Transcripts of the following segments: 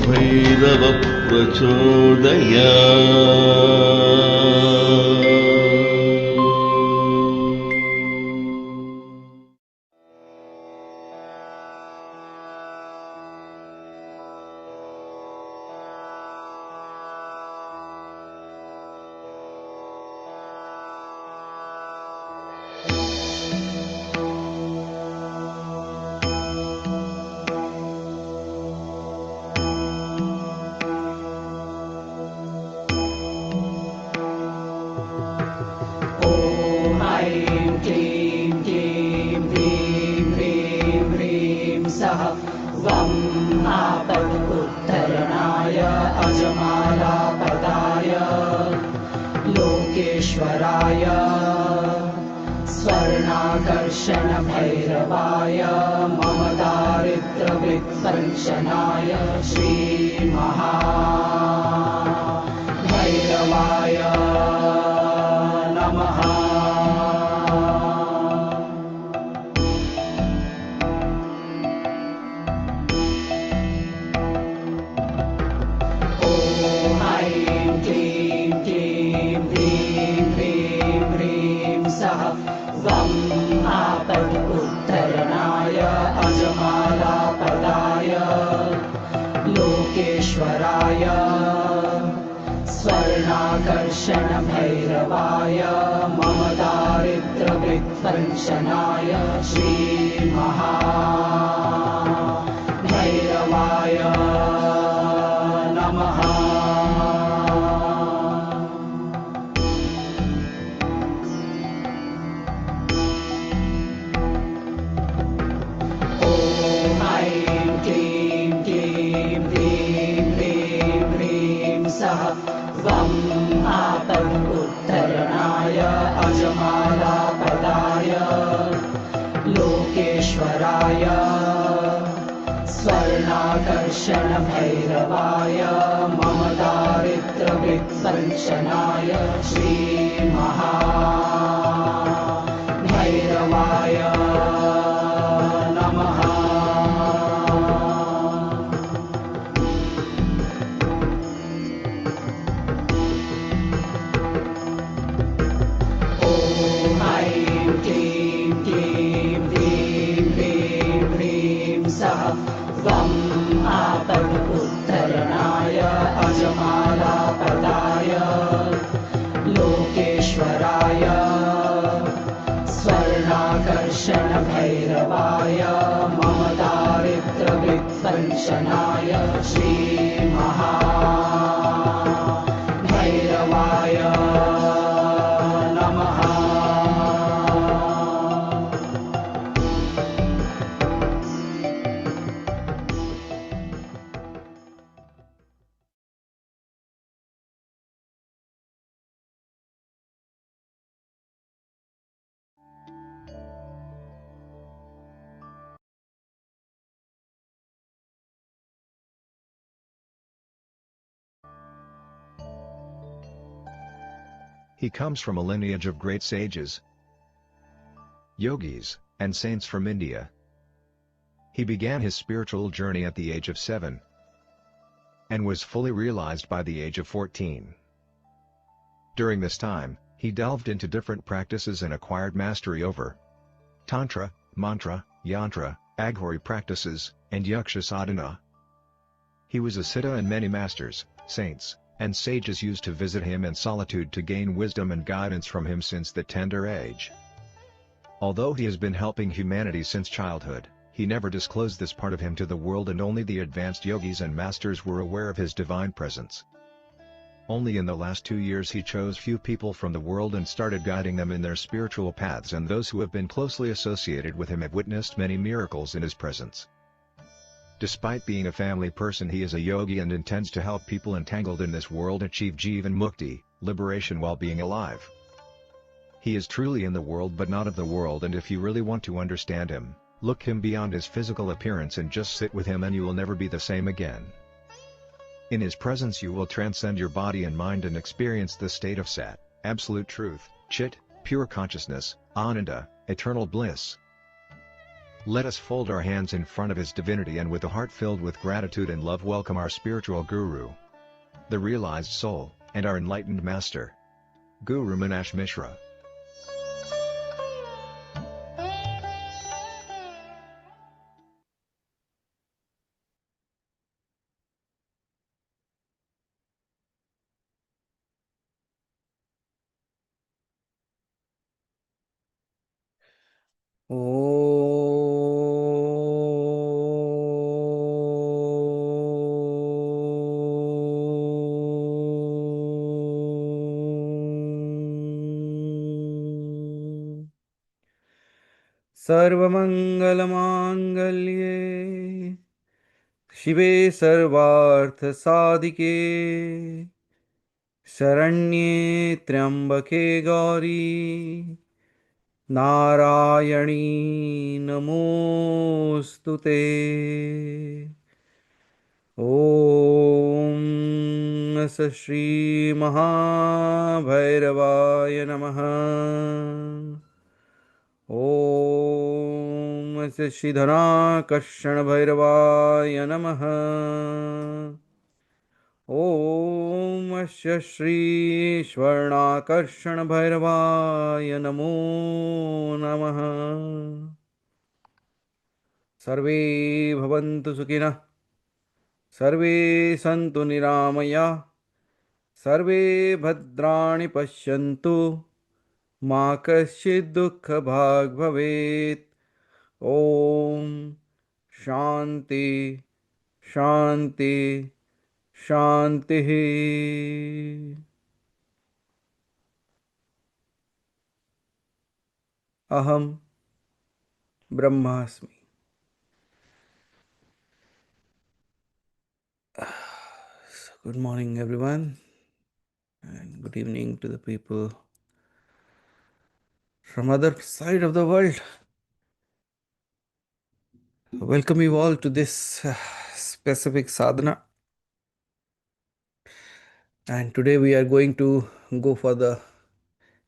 भैरव प्रचोदयात्। वं आपदुत्तरणाय अजमालापदाय लोकेश्वराय स्वर्णाकर्षण भैरवाय मम दारिद्र्यवित्पञ्चनाय श्रीमहाभैरवाय नमः। वं आपदुत्तरणाय अजमालापदाय लोकेश्वराय स्वर्णाकर्षण भैरवाय मम दारिद्र्यवित्पञ्चनाय विस्पञ्चनाय श्रीमहाभैरवाय नमः। ॐ ऐं क्लीं क्लीं ह्रीं ह्रीं ह्रीं सः वं आपदुत्तरणाय अजमालापदाय लोकेश्वराय स्वर्णाकर्षणभैरवाय मम दारिद्र्यवित्पञ्चनाय श्रीमहाभैरवाय नमः। ॐ ऐं क्लीं क्लीं ह्रीं ह्रीं ह्रीं सः वं आपदुत्तरणाय अजमालापदाय लोकेश्वराय स्वर्णाकर्षणभैरवाय मम दारिद्र्यवित्पञ्चनाय श्रीमहाभैरवाय नमः। He comes from a lineage of great sages, yogis, and saints from India. He began his spiritual journey at the age of 7 and was fully realized by the age of 14. During this time, he delved into different practices and acquired mastery over Tantra, Mantra, Yantra, Aghori practices, and Yaksha sadhana. He was a siddha and many masters, saints, and sages used to visit him in solitude to gain wisdom and guidance from him since the tender age. Although he has been helping humanity since childhood, he never disclosed this part of him to the world, and only the advanced yogis and masters were aware of his divine presence. Only in the last 2 years he chose few people from the world and started guiding them in their spiritual paths, and those who have been closely associated with him have witnessed many miracles in his presence. Despite being a family person, he is a yogi and intends to help people entangled in this world achieve Jivan Mukti, liberation while being alive. He is truly in the world but not of the world, and if you really want to understand him, look him beyond his physical appearance and just sit with him and you will never be the same again. In his presence you will transcend your body and mind and experience the state of Sat, absolute truth, Chit, pure consciousness, Ananda, eternal bliss. Let us fold our hands in front of his divinity and with a heart filled with gratitude and love welcome our spiritual guru, the realized soul, and our enlightened master, Guru Minash Mishra. सर्वमङ्गलमाङ्गल्ये शिवे सर्वार्थसाधिके शरण्ये त्र्यम्बके गौरी नारायणी नमोऽस्तु ते। ॐ श्रीमहाभैरवाय नमः। ॐ श्रीधनाकर्षणभैरवाय नमः। ॐ श्रीस्वर्णाकर्षणभैरवाय नमो नमः। सर्वे भवन्तु सुखिनः, सर्वे सन्तु निरामयाः, सर्वे भद्राणि पश्यन्तु मा कश्चित् दुःखभाग् भवेत्। ॐ शान्ति शान्ति शान्तिः। अहं ब्रह्मास्मि। Good morning, everyone, and good evening to the people from other side of the world. Welcome you all to this specific sadhana. And today we are going to go for the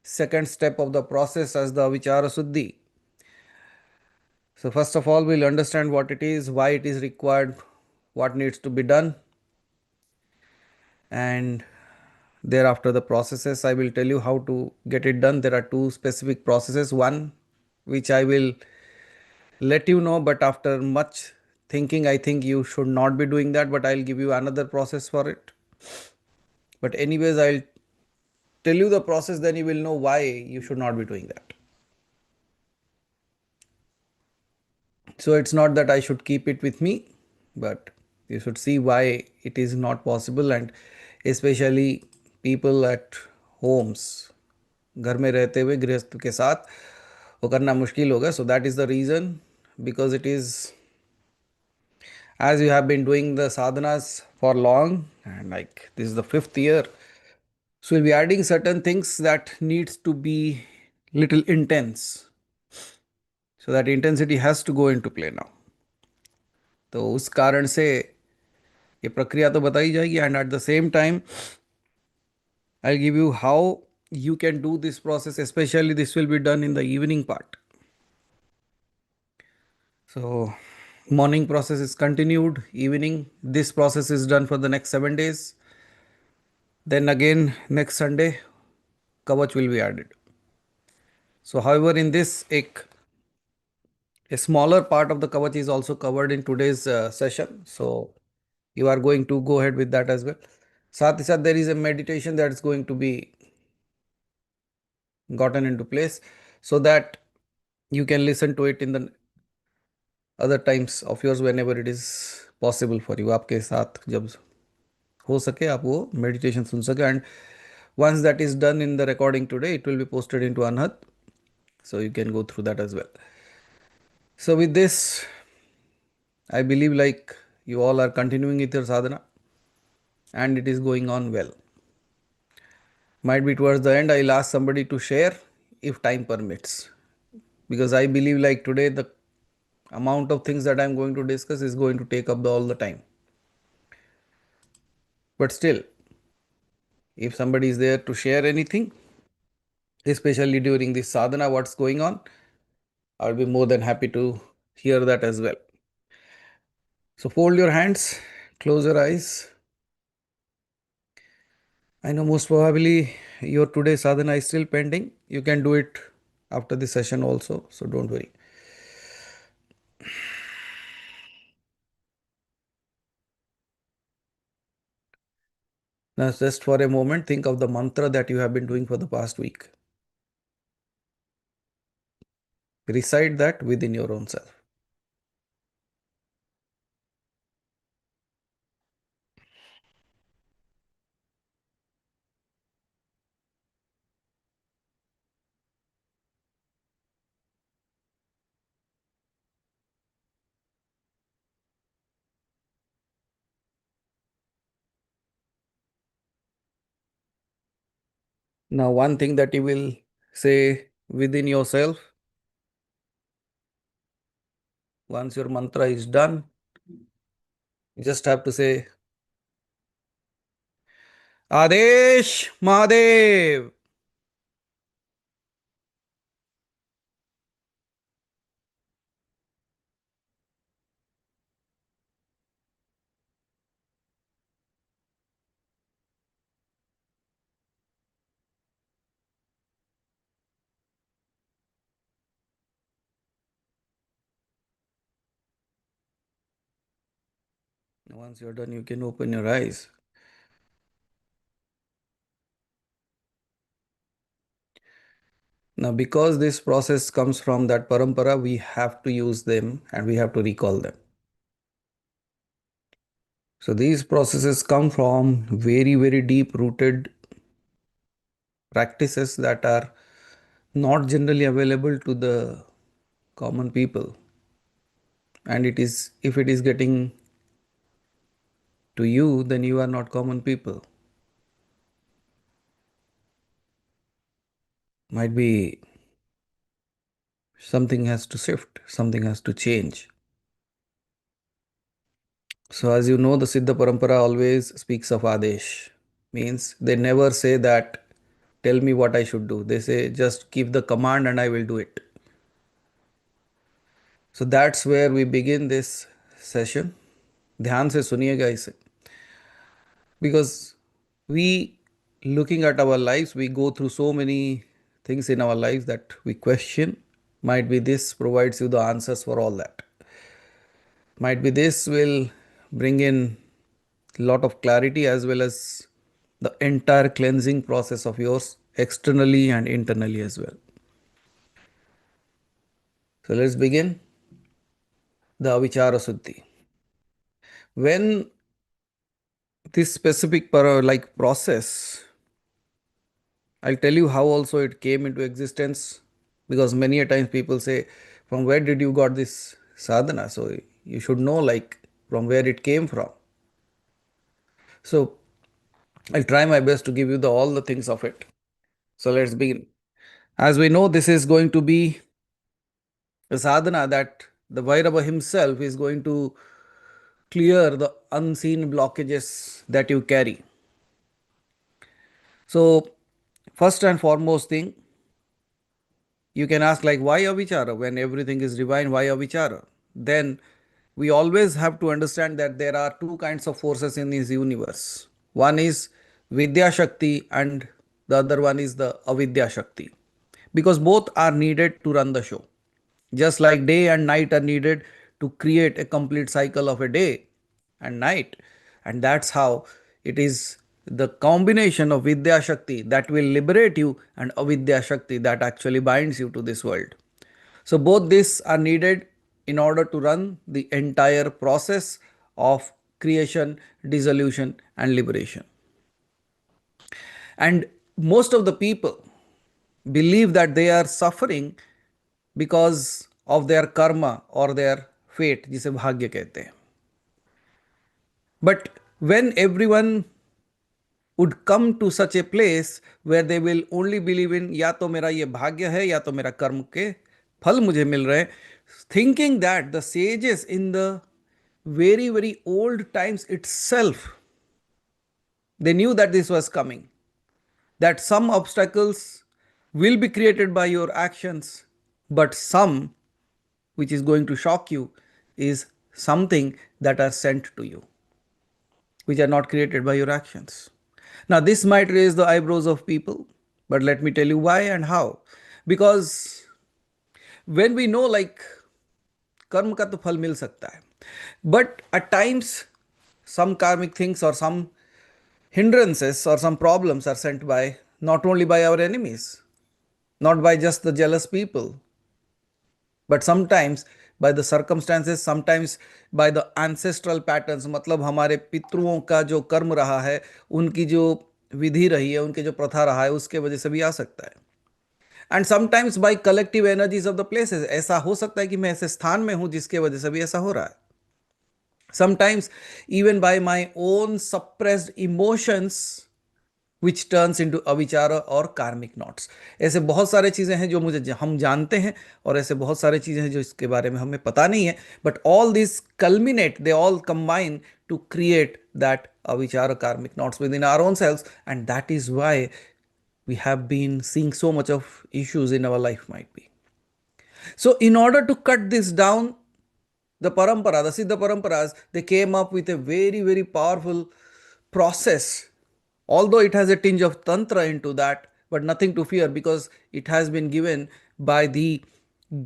second step of the process as the Abhichara Suddhi. So first of all, we'll understand what it is, why it is required, what needs to be done, and thereafter the processes. I will tell you how to get it done. There are two specific processes. One which I will let you know, but after much thinking, I think you should not be doing that, but I'll give you another process for it. But anyways, I'll tell you the process, then you will know why you should not be doing that. So it's not that I should keep it with me, but you should see why it is not possible, and especially people at homes, घर में रहते हुए गृहस्थ के साथ वो करना मुश्किल होगा. So that is the reason, because it is, as you have been doing the sadhanas for long, and like this is the fifth year, so we'll be adding certain things that needs to be little intense. So that intensity has to go into play now. तो उस कारण से ये प्रक्रिया तो बताई जाएगी, and at the same time I give you how you can do this process, especially this will be done in the evening part. So morning process is continued, evening this process is done for the next 7 days, then again next Sunday kavach will be added. So however, in this a smaller part of the kavach is also covered in today's session, so you are going to go ahead with that as well. Sath hi sath there is a meditation that is going to be gotten into place, so that you can listen to it in the other times of yours whenever it is possible for you. आपके साथ जब हो सके आप वो meditation सुन सके, and once that is done in the recording today, it will be posted into Anhat, so you can go through that as well. So with this, I believe like you all are continuing with your sadhana and it is going on well. Might be towards the end I'll ask somebody to share if time permits, because I believe like today the amount of things that I'm going to discuss is going to take up all the time. But still, if somebody is there to share anything, especially during this sadhana, what's going on, I'll be more than happy to hear that as well. So fold your hands, close your eyes. I know most probably your today's sadhana is still pending. You can do it after the session also, so don't worry. Now just for a moment, think of the mantra that you have been doing for the past week. Recite that within your own self. Now one thing that you will say within yourself, once your mantra is done, you just have to say, Adesh Mahadev. Once you're done, you can open your eyes. Now, because this process comes from that parampara, we have to use them and we have to recall them. So these processes come from very, very deep rooted practices that are not generally available to the common people. And it is, if it is getting to you, then you are not common people. Might be something has to shift, something has to change. So, as you know, the Siddha Parampara always speaks of Adesh. Means they never say that, tell me what I should do. They say, just give the command and I will do it. So, that's where we begin this session. ध्यान से सुनिएगा इसे. Because we, looking at our lives, we go through so many things in our lives that we question. Might be this provides you the answers for all that. Might be this will bring in a lot of clarity as well as the entire cleansing process of yours externally and internally as well. So let's begin the Abhichara Suddhi. When this specific process, I'll tell you how also it came into existence, because many a times people say, from where did you got this sadhana? So you should know like from where it came from. So I'll try my best to give you all the things of it. So let's begin. As we know, this is going to be a sadhana that the Bhairava himself is going to clear the unseen blockages that you carry. So, first and foremost thing, you can ask like, why Abhichara? When everything is divine, why Abhichara? Then we always have to understand that there are two kinds of forces in this universe. One is Vidya Shakti and the other one is the Avidya Shakti. Because both are needed to run the show. Just like day and night are needed to create a complete cycle of a day and night. And that's how it is the combination of Vidya Shakti that will liberate you and Avidya Shakti that actually binds you to this world. So both these are needed in order to run the entire process of creation, dissolution and liberation. And most of the people believe that they are suffering because of their karma or their fate, जिसे भाग्य कहते हैं. But when everyone would come to such a place where they will only believe in या तो मेरा ये भाग्य है या तो मेरा कर्म के फल मुझे मिल रहे हैं, thinking that the sages in the very very old times itself, they knew that this was coming, that some obstacles will be created by your actions, but some which is going to shock you is something that are sent to you, which are not created by your actions. Now, this might raise the eyebrows of people, but let me tell you why and how. Because when we know like कर्म का तो फल मिल सकता है, but at times some karmic things or some hindrances or some problems are sent by not only by our enemies, not by just the jealous people, but sometimes by the circumstances, sometimes by the ancestral patterns. मतलब हमारे पितरों का जो कर्म रहा है, उनकी जो विधि रही है, उनके जो प्रथा रहा है, उसके वजह से भी आ सकता है. And sometimes by collective energies of the places. ऐसा हो सकता है कि मैं ऐसे स्थान में हूं जिसके वजह से भी ऐसा हो रहा है. Sometimes even bye my own suppressed emotions which turns into अविचार और कार्मिक नॉट्स. ऐसे बहुत सारे चीज़ें हैं जो मुझे हम जानते हैं और ऐसे बहुत सारे चीज़ें हैं जो इसके बारे में हमें पता नहीं है. But all this culminate, they all combine to create that अविचार karmic knots with in our own cells. And that is why we have been seeing so much of issues in our life might be. So in order to cut this down, the parampara, the Siddha paramparas, they came up with a very, very powerful process. Although it has a tinge of tantra into that, but nothing to fear because it has been given by the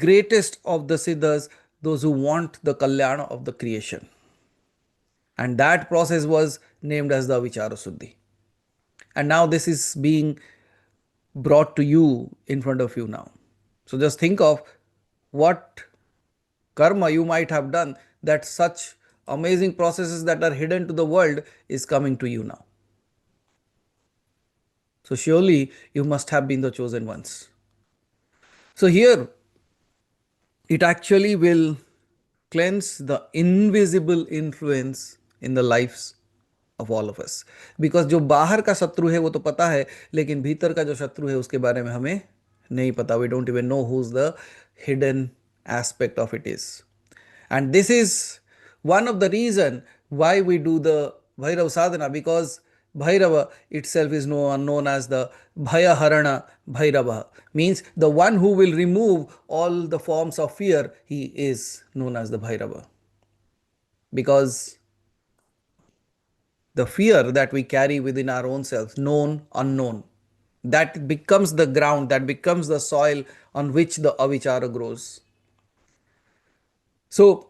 greatest of the Siddhas, those who want the kalyana of the creation. And that process was named as the Avichara Suddhi. And now this is being brought to you in front of you now. So just think of what karma you might have done, that such amazing processes that are hidden to the world is coming to you now. So surely you must have been the chosen ones. So here it actually will cleanse the invisible influence in the lives of all of us. Because जो बाहर का शत्रु है वो तो पता है, लेकिन भीतर का जो शत्रु है उसके बारे में हमें नहीं पता. We don't even know who's the hidden aspect of it is. And this is one of the reason why we do the Bhairava sadhana, because Bhairava itself is known as the Bhaya Harana Bhairava, means the one who will remove all the forms of fear. He is known as the Bhairava, because the fear that we carry within our own selves, known, unknown, that becomes the ground, that becomes the soil on which the Abhichara grows. So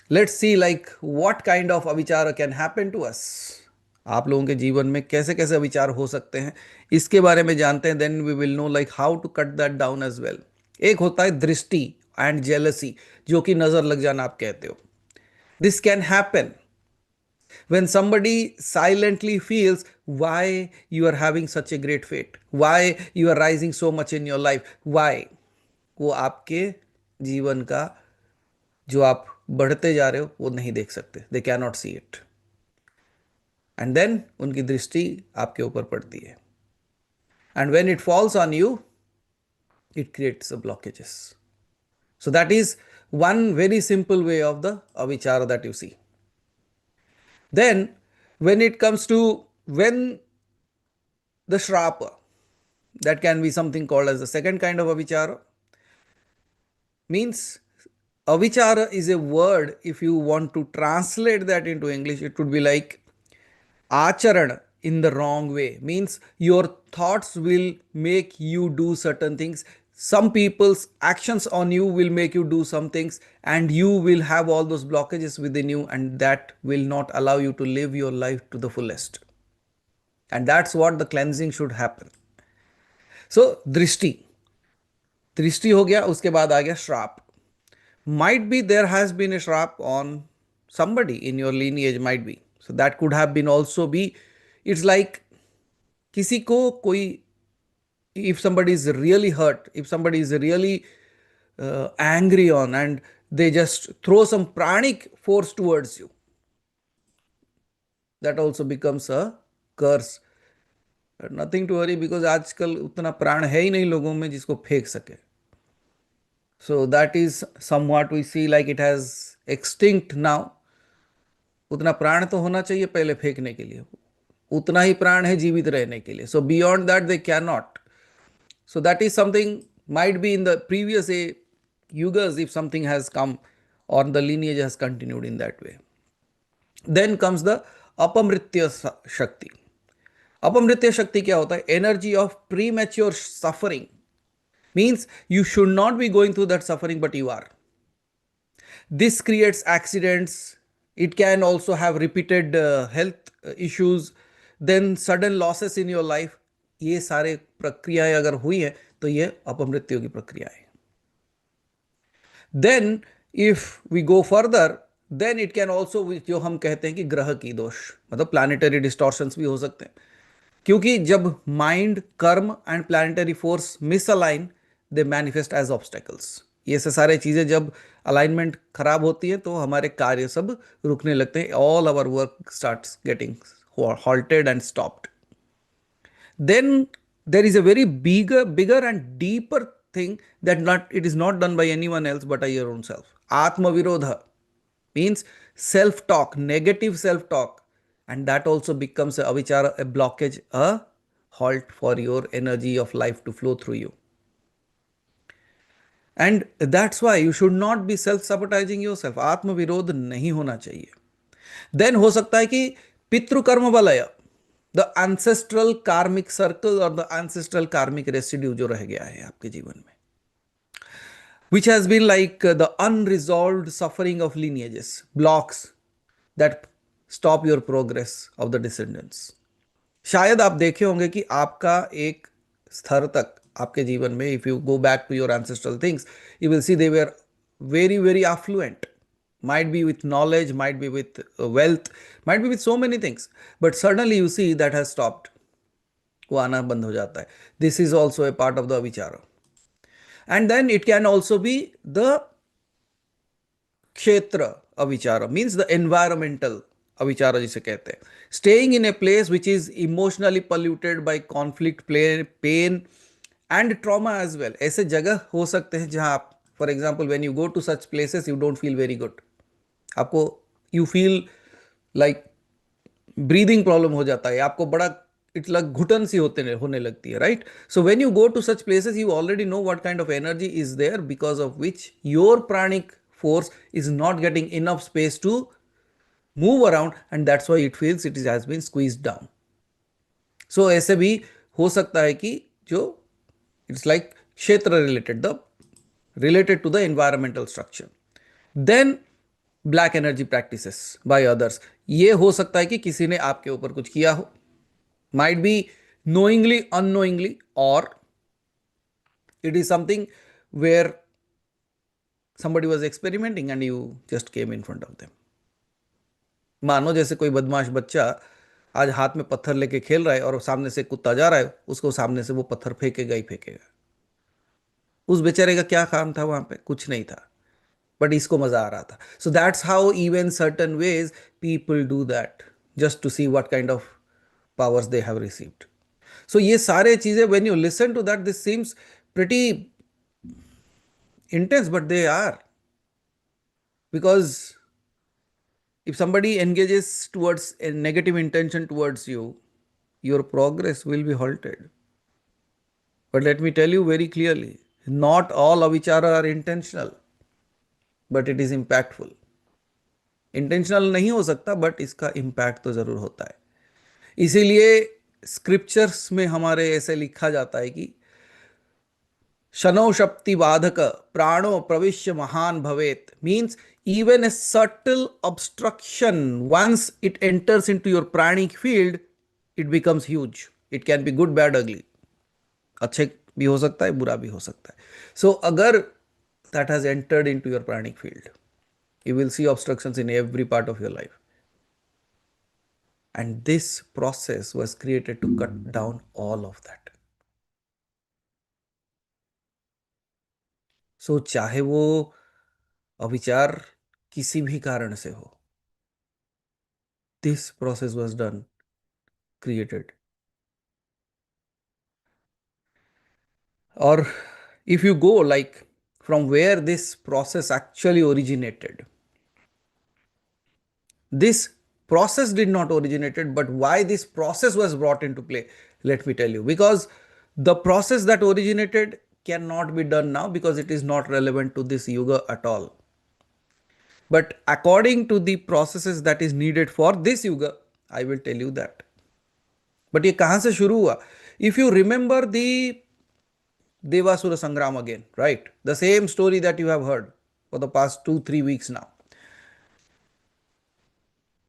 let's see like what kind of अविचार can happen to us. आप लोगों के जीवन में कैसे कैसे अविचार हो सकते हैं इसके बारे में जानते हैं. Then we will know like how to cut that down as well. एक होता है दृष्टि एंड जेलसी, जो कि नजर लग जाना आप कहते हो. This can happen when somebody silently feels why you are having such a great fate, why you are rising so much in your life, why वो आपके जीवन का जो आप बढ़ते जा रहे हो वो नहीं देख सकते. They can not see it, and then उनकी दृष्टि आपके ऊपर पड़ती है. And when it falls on you it creates blockages. So that is one very simple way of the अविचार that you see. Then when it comes to when the shrapa, that can be something called as the second kind of avichara. Means avichara is a word, if you want to translate that into English, it would be like acharana in the wrong way. Means your thoughts will make you do certain things. Some people's actions on you will make you do some things, and you will have all those blockages within you, and that will not allow you to live your life to the fullest. And that's what the cleansing should happen. So drishti हो गया, उसके बाद आ गया श्राप. Might be there has been a shrap on somebody in your lineage, might be. So that could have been also be. It's like किसी को कोई, if somebody is really hurt, if somebody is really angry on, and they just throw some pranic force towards you, that also becomes a curse. But nothing to worry, because आजकल उतना प्राण है ही नहीं लोगों में जिसको फेंक सके. So that is somewhat we see like it has extinct now. उतना प्राण तो होना चाहिए पहले फेंकने के लिए, उतना ही प्राण है जीवित रहने के लिए. So beyond that they cannot. So that is something might be in the previous yugas, if something has come or the lineage has continued in that way. Then comes the apamritya shakti. Apamritya shakti क्या होता है? Energy of premature suffering. Means you should not be going through that suffering, but you are. This creates accidents. It can also have repeated health issues, then sudden losses in your life. ये सारे प्रक्रियाएं अगर हुई हैं तो ये अपमृत्यु की प्रक्रियाएं. Then if we go further, then it can also, जो हम कहते हैं कि ग्रह की दोष, मतलब प्लैनेटरी डिस्टॉर्शंस भी हो सकते हैं. क्योंकि जब mind, karma and planetary force misalign, they manifest as obstacles. ये से सारे चीजें जब अलाइनमेंट खराब होती है तो हमारे कार्य सब रुकने लगते हैं. All our work starts getting halted and stopped. Then there is a very bigger and deeper thing that it is not done by anyone else but by your own self. Atma virodha means self-talk, negative self-talk, and that also becomes a avichara, a blockage, a halt for your energy of life to flow through you. And that's why you should not be self-sabotaging yourself. Atma virodha nahi hona chahiye. Then हो सकता है कि पितृकर्म बलय, the ancestral karmic circle or the ancestral karmic residue जो रह गया है आपके जीवन में, which has been like the unresolved suffering of lineages, blocks that stop your progress of the descendants. शायद आप देखे होंगे कि आपका एक स्तर तक आपके जीवन में, if you go back to your ancestral things, you will see they were very very affluent, might be with knowledge, might be with wealth, might be with so many things, but suddenly you see that has stopped, वो आना बंद हो जाता है. This is also a part of the अविचार. And then it can also be the क्षेत्र अविचार, means the environmental अविचार जिसे कहते हैं. Staying in a place which is emotionally polluted by conflict, pain and trauma as well. ऐसे जगह हो सकते हैं जहां आप, for example when you go to such places you don't feel very good. आपको you feel like breathing problem हो जाता है, आपको बड़ा इट लग घुटन सी होने लगती है, right. So when you go to such places you already know what kind of energy is there, because of which your pranic force is not getting enough space to move around, and that's why it feels it has been squeezed down. So ऐसे भी हो सकता है कि जो it's like क्षेत्र related to the environmental structure. Then black energy practices by others. ये हो सकता है कि किसी ने आपके ऊपर कुछ किया हो, might be knowingly, unknowingly, or it is something where somebody was experimenting and you just came in front of them. मानो जैसे कोई बदमाश बच्चा आज हाथ में पत्थर लेके खेल रहा है और सामने से कुत्ता जा रहा है, उसको सामने से वो पत्थर फेंकेगा ही फेंकेगा. उस बेचारे का क्या काम था वहां पे? कुछ नहीं था, बट इसको मजा आ रहा था. So that's how even certain ways people do that just to see what kind of powers they have received. So ये सारे चीजें when you listen to that this seems pretty intense, but they are, because if somebody engages towards a negative intention towards you, your progress will be halted. But let me tell you very clearly, not all avichara are intentional, but it is impactful. Intentional नहीं हो सकता, but इसका impact तो जरूर होता है. इसीलिए scriptures में हमारे ऐसे लिखा जाता है कि शनो शक्ति बाधक प्राणो प्रविश्य महान भवेत, means even a subtle obstruction, once it enters into your pranic field, it becomes huge. It can be good, bad, ugly. अच्छे भी हो सकता है, बुरा भी हो सकता है. So अगर that has entered into your pranic field, you will see obstructions in every part of your life. And this process was created to cut down all of that. सो चाहे वो अविचार किसी भी कारण से हो, this process was done, created. और if you go like from where this process actually originated, this process did not originated, but why this process was brought into play, let me tell you. Because the process that originated cannot be done now because it is not relevant to this yuga at all. But according to the processes that is needed for this yuga, I will tell you that. But ये कहाँ से शुरू हुआ? If you remember the Devasura Sangram again, right? The same story that you have heard for the past 2-3 weeks now.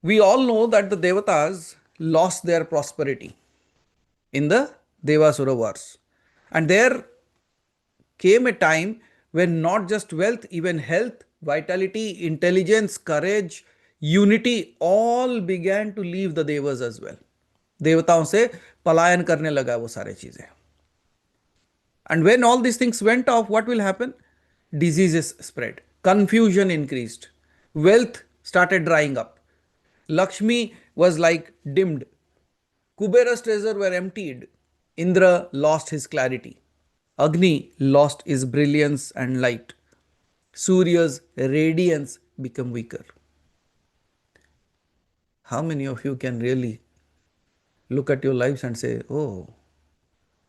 We all know that the Devatas lost their prosperity in the Devasura wars. And there came a time when not just wealth, even health, vitality, intelligence, courage, unity, all began to leave the Devas as well. देवताओं से पलायन करने लगा वो सारे चीजें. And when all these things went off, what will happen? Diseases spread, confusion increased, wealth started drying up, Lakshmi was like dimmed, Kubera's treasures were emptied, Indra lost his clarity, Agni lost his brilliance and light, Surya's radiance became weaker. How many of you can really look at your lives and say, oh,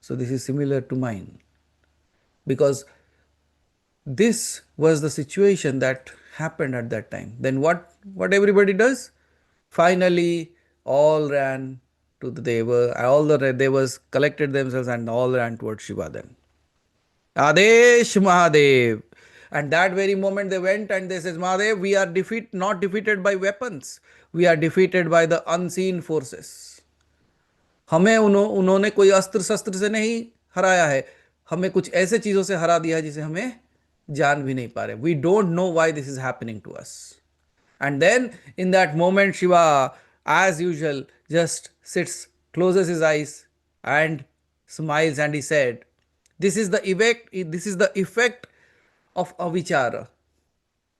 so this is similar to mine? Because this was the situation that happened at that time. Then what everybody does? Finally, all ran to the Deva, all the Devas collected themselves and all ran towards Shiva then. Adesh Mahadev. And that very moment they went and they says, Mahadev, we are not defeated by weapons. We are defeated by the unseen forces. हमें उन्होंने कोई अस्त्र शस्त्र से नहीं हराया है, हमें कुछ ऐसे चीजों से हरा दिया है जिसे हमें जान भी नहीं पा रहे. We don't know why this is happening to us. And then in that moment, Shiva, as usual, just sits, closes his eyes, and smiles, and he said, this is the effect, this is the effect of Avichara,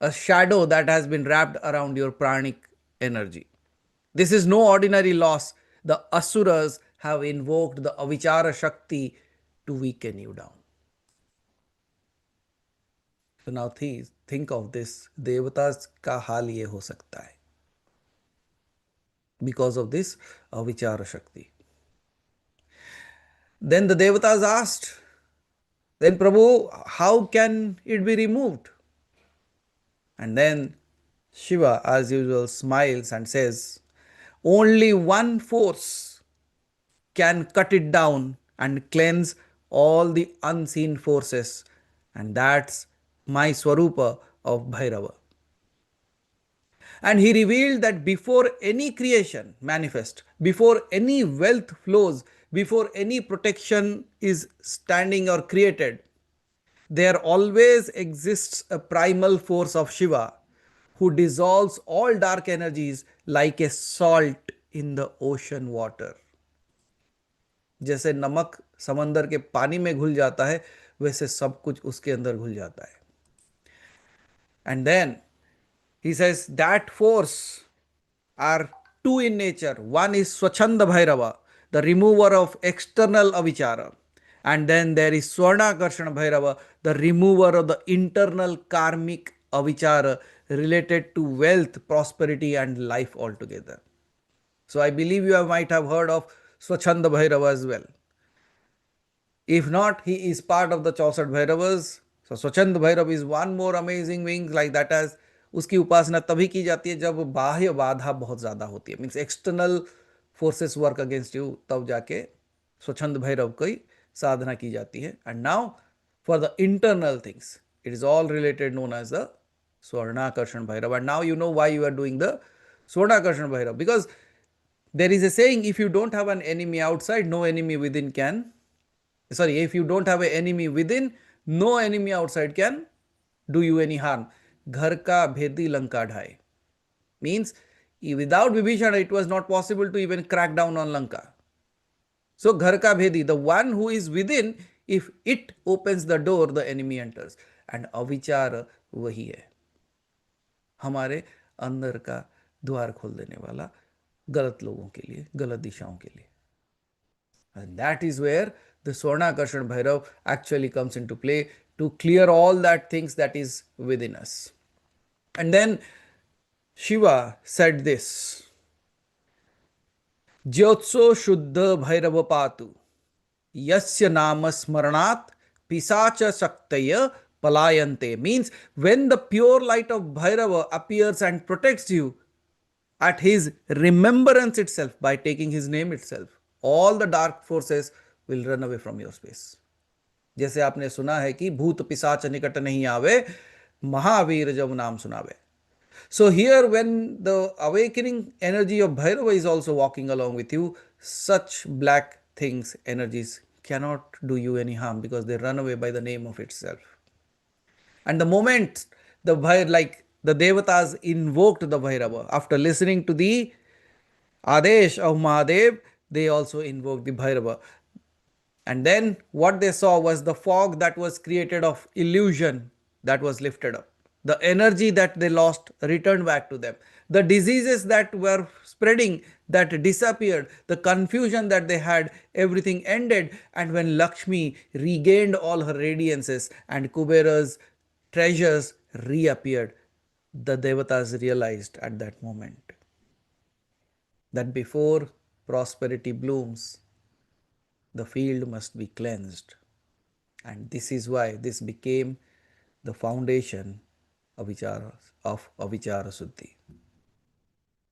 a shadow that has been wrapped around your pranic energy. This is no ordinary loss. The Asuras have invoked the Avichara Shakti to weaken you down. So now think of this. Devatas ka हाल ये हो सकता है because of this Avichara Shakti. Then the Devatas asked, then Prabhu, how can it be removed? And then Shiva, as usual, smiles and says, only one force can cut it down and cleanse all the unseen forces, and that's my Swarupa of Bhairava. And he revealed that before any creation manifests, before any wealth flows, before any protection is standing or created, there always exists a primal force of Shiva who dissolves all dark energies like a salt in the ocean water. जैसे नमक समंदर के पानी में घुल जाता है, वैसे सब कुछ उसके अंदर घुल जाता है. And then he says that force are two in nature. One is Swachanda Bhairava, the remover of external avichara. And then there is Swarnakarshana Bhairava, the remover of the internal karmic avichara related to wealth, prosperity, and life altogether. So I believe you might have heard of Swachanda Bhairava as well. If not, he is part of the Chausat Bhairavas. So Swachand Bhairav is one more amazing wing like that as उसकी उपासना तभी की जाती है जब बाह्य बाधा बहुत ज़्यादा होती है. Means external forces work against you, तब जाके स्वच्छंद भैरव की साधना की जाती है. And now for the internal things it is all related known as the Swarnakarshana Bhairava. And now you know why you are doing the Swarnakarshana Bhairava. Because there is a saying, if you don't have an enemy outside, no enemy within can. Sorry, if you don't have an enemy within, no enemy outside can do you any harm. Ghar ka bhedi Lanka dhai. Means without Vibhishana, it was not possible to even crack down on Lanka. So ghar ka bhedi, the one who is within, if it opens the door, the enemy enters. And avichara wahi hai. हमारे अंदर का द्वार खोल देने वाला गलत लोगों के लिए, गलत दिशाओं के लिए. And that is where the Swarnakarshana Bhairav actually comes into play to clear all that things that is within us. And then Shiva said this, Jyotso Shuddha Bhairava Patu Yasya Nama Smaranat Pisacha Shaktaya Palayante. Means when the pure light of Bhairava appears and protects you at his remembrance itself, by taking his name itself, all the dark forces will run away from your space. जैसे आपने सुना है कि भूत पिशाच निकट नहीं आवे, महावीर जब नाम सुनावे. So here when the awakening energy of Bhairava is also walking along with you, such black things, energies cannot do you any harm because they run away by the name of itself. And the moment the Devatas invoked the Bhairava, after listening to the Adesh of Mahadev, they also invoked the Bhairava. And then what they saw was the fog that was created of illusion that was lifted up. The energy that they lost returned back to them. The diseases that were spreading that disappeared. The confusion that they had, everything ended. And when Lakshmi regained all her radiances and Kubera's treasures reappeared, the Devatas realized at that moment that before prosperity blooms, the field must be cleansed. And this is why this became the foundation of Avichara Suddhi.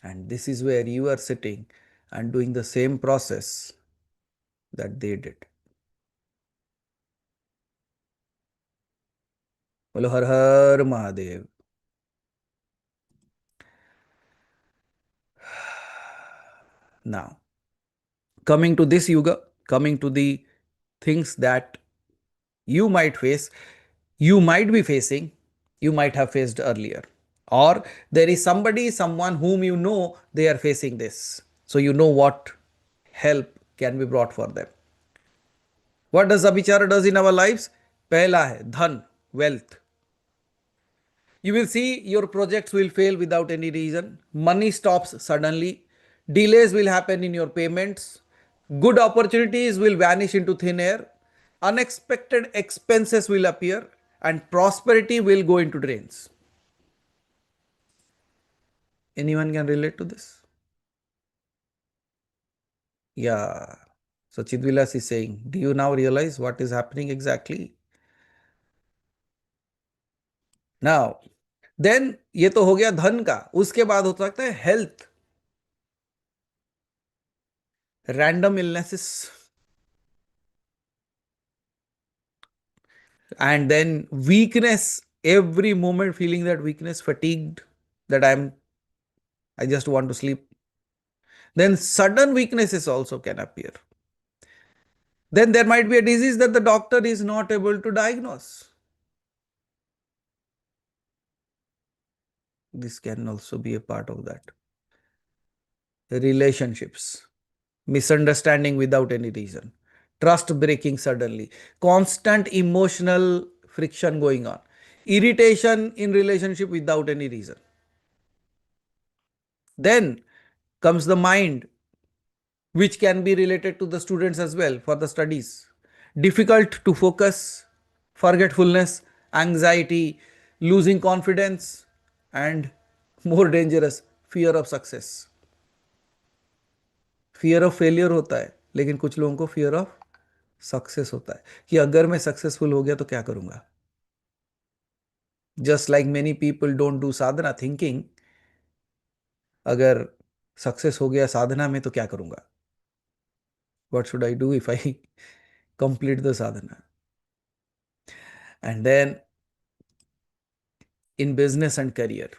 And this is where you are sitting and doing the same process that they did. Bolo Har Har Mahadev. Now, coming to this yuga, coming to the things that you might face, you might be facing, you might have faced earlier. Or there is somebody, someone whom you know they are facing this. So you know what help can be brought for them. What does Abhichara does in our lives? Pehla hai dhan, wealth. You will see your projects will fail without any reason. Money stops suddenly. Delays will happen in your payments. Good opportunities will vanish into thin air. Unexpected expenses will appear and prosperity will go into drains. Anyone can relate to this? Yeah. So Chidvilas is saying, do you now realize what is happening exactly? Now, then ये तो हो गया धन का. उसके बाद हो सकता है health, random illnesses, and then weakness, every moment feeling that weakness, fatigued, that I just want to sleep. Then sudden weaknesses also can appear. Then there might be a disease that the doctor is not able to diagnose. This can also be a part of that. Relationships, misunderstanding without any reason, trust breaking suddenly, constant emotional friction going on, irritation in relationship without any reason. Then comes the mind, which can be related to the students as well for the studies. Difficult to focus, forgetfulness, anxiety, losing confidence, and more dangerous, fear of success. Fear of failure होता है, लेकिन कुछ लोगों को fear of success होता है कि अगर मैं सक्सेसफुल हो गया तो क्या करूंगा. Just like many people don't do Sadhana thinking अगर सक्सेस हो गया साधना में तो क्या करूंगा. What should I do if I complete the sadhana? And then in business and career,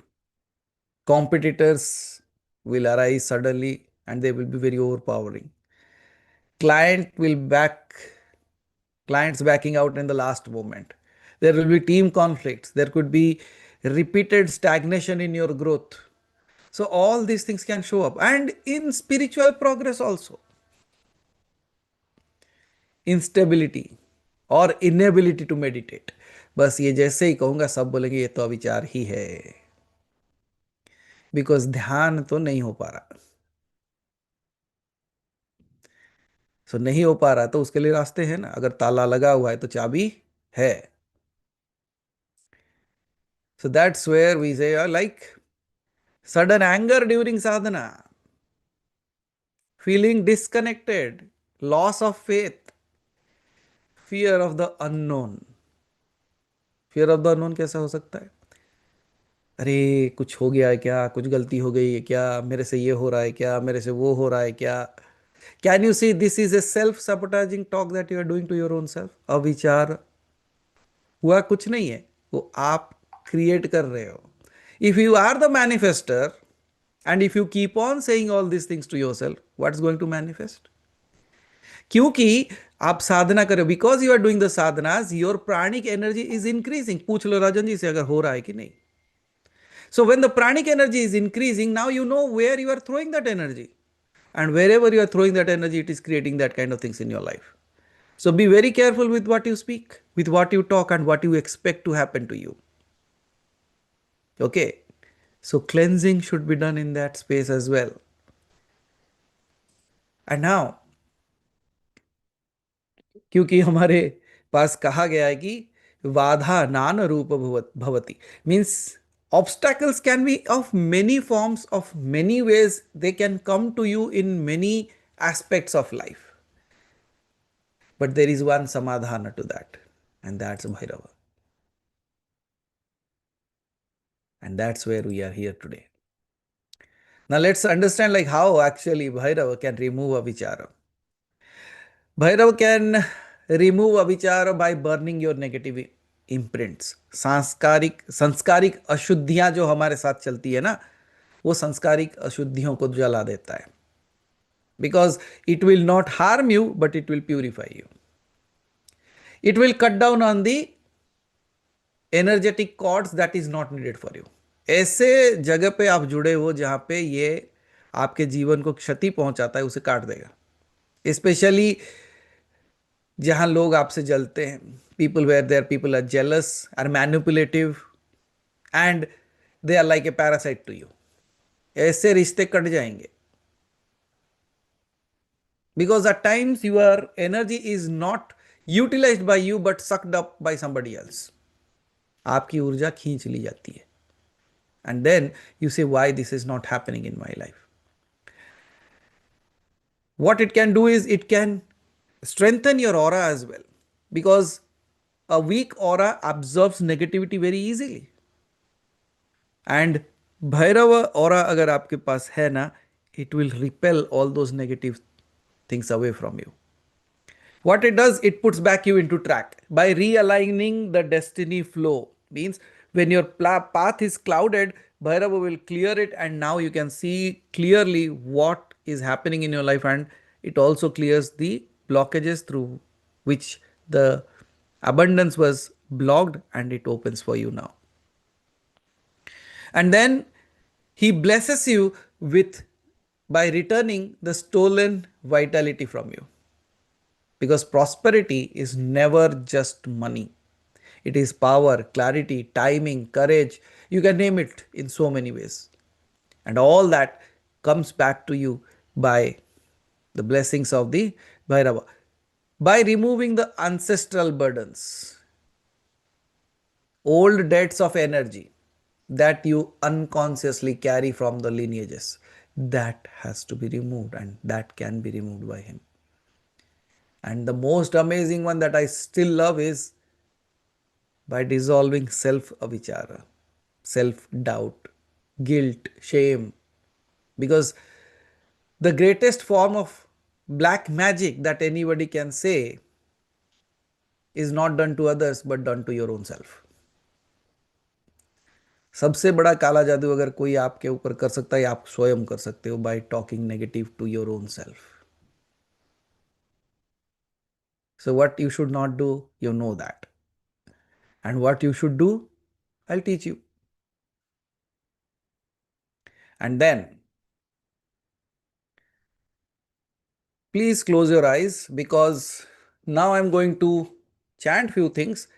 competitors will arise suddenly and they will be very overpowering. Clients backing out in the last moment. There will be team conflicts. There could be repeated stagnation in your growth. So all these things can show up. And in spiritual progress also. Instability और inability to meditate. बस ये जैसे ही कहूंगा सब बोलेंगे ये तो अविचार ही है, बिकॉज ध्यान तो नहीं हो पा रहा. सो नहीं हो पा रहा तो उसके लिए रास्ते हैं ना. अगर ताला लगा हुआ है तो चाबी है. सो दैट्स वेयर वी से like sudden anger during sadhana, feeling disconnected, loss of faith, fear of the unknown. fear of the unknown कैसा हो सकता है? अरे कुछ हो गया है क्या, कुछ गलती हो गई है क्या, मेरे से ये हो रहा है क्या, मेरे से वो हो रहा है क्या. Can you see this is a self sabotaging talk that you are doing to your own self. अविचार हुआ कुछ नहीं है, वो आप क्रिएट कर रहे हो. If you are the manifester and if you keep on saying all these things to yourself, what's going to manifest? क्योंकि आप साधना करो, because you are doing the sadhanas, your pranic energy is increasing. पूछ लो राजन जी से अगर हो रहा है कि नहीं. So when the pranic energy is increasing, now you know where you are throwing that energy, and wherever you are throwing that energy, it is creating that kind of things in your life. So be very careful with what you speak, with what you talk, and what you expect to happen to you. Okay. So cleansing should be done in that space as well. And now, क्योंकि हमारे पास कहा गया है कि वाधा नान रूप भवति, means obstacles can be of many forms, of many ways. They can come to you in many aspects of life. But there is one samadhana to that, and that's Bhairava. And that's where we are here today. Now let's understand like how actually Bhairava can remove Abhichara. Bhairava can remove Abhichara by burning your negative imprints. संस्कारिक अशुद्धियां जो हमारे साथ चलती है ना, वो संस्कारिक अशुद्धियों को जला देता है. Because it will not harm you, but it will purify you. It will cut down on the energetic cords that is not needed for you. ऐसे जगह पे आप जुड़े हो जहां पे ये आपके जीवन को क्षति पहुंचाता है, उसे काट देगा. स्पेशली जहां लोग आपसे जलते हैं, people where there people are jealous, are manipulative, and they are like a parasite to you. ऐसे रिश्ते कट जाएंगे. Because at times your energy is not utilized by you but sucked up by somebody else. आपकी ऊर्जा खींच ली जाती है. And then you say, why this is not happening in my life? What it can do is it can strengthen your aura as well, because a weak aura absorbs negativity very easily. And Bhairava aura अगर आपके पास है ना, it will repel all those negative things away from you. What it does, it puts back you into track by realigning the destiny flow. Means when your path is clouded, Bhairava will clear it, and now you can see clearly what is happening in your life, and it also clears the blockages through which the abundance was blocked, and it opens for you now. And then he blesses you with by returning the stolen vitality from you. Because prosperity is never just money. It is power, clarity, timing, courage. You can name it in so many ways. And all that comes back to you by the blessings of the Bhairava. By removing the ancestral burdens, old debts of energy that you unconsciously carry from the lineages, that has to be removed, and that can be removed by him. And the most amazing one that I still love is by dissolving self-avichara, self-doubt, guilt, shame. Because the greatest form of black magic that anybody can say is not done to others but done to your own self. सबसे बड़ा काला जादू अगर कोई आपके ऊपर कर सकता है, आप स्वयं कर सकते हो by talking negative to your own self. So what you should not do, you know that. And what you should do, I'll teach you. And then please close your eyes, because now I'm going to chant few things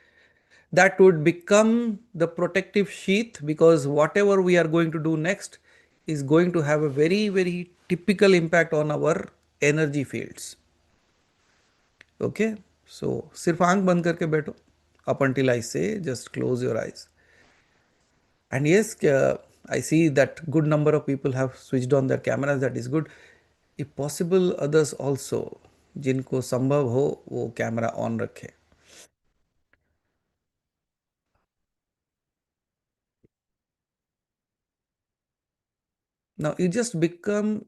that would become the protective sheath, because whatever we are going to do next is going to have a very, very typical impact on our energy fields. Okay, so सिर्फ आंख बंद करके बैठो. Up until I say, just close your eyes. And yes, I see that good number of people have switched on their cameras. That is good. If possible, others also, जिनको संभव हो वो camera on रखे. Now you just become,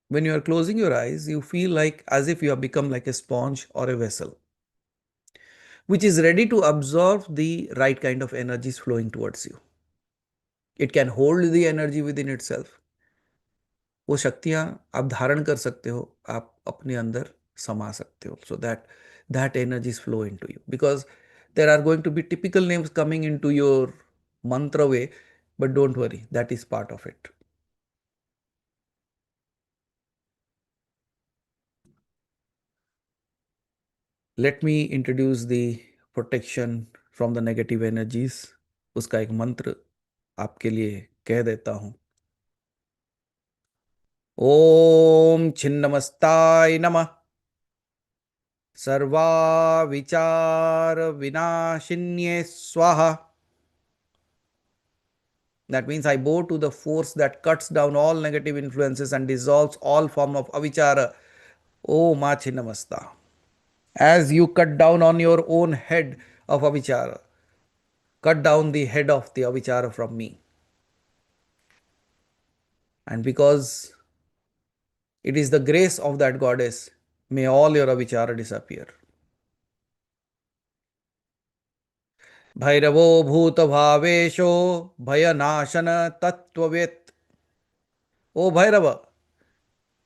when you are closing your eyes, you feel like as if you have become like a sponge or a vessel, which is ready to absorb the right kind of energies flowing towards you. It can hold the energy within itself. वो शक्तियां आप धारण कर सकते हो, आप अपने अंदर समा सकते हो, so that energies flow into you, because there are going to be typical names coming into your mantra way, but don't worry, that is part of it. Let me introduce the protection from the negative energies. उसका एक मंत्र आपके लिए कह देता हूं. ओम छिन्नमस्ताय नमः. सर्वा विचार विनाशिन्ये स्वाहा. That means I bow to the force that cuts down all negative influences and dissolves all form of avichara. Oh Ma Chinnamasta. As you cut down on your own head of avichara, cut down the head of the avichara from me. And because it is the grace of that goddess, may all your avichara disappear. Bhairavo bhuta bhavesho bhayanashana tattvavet. O Bhairava,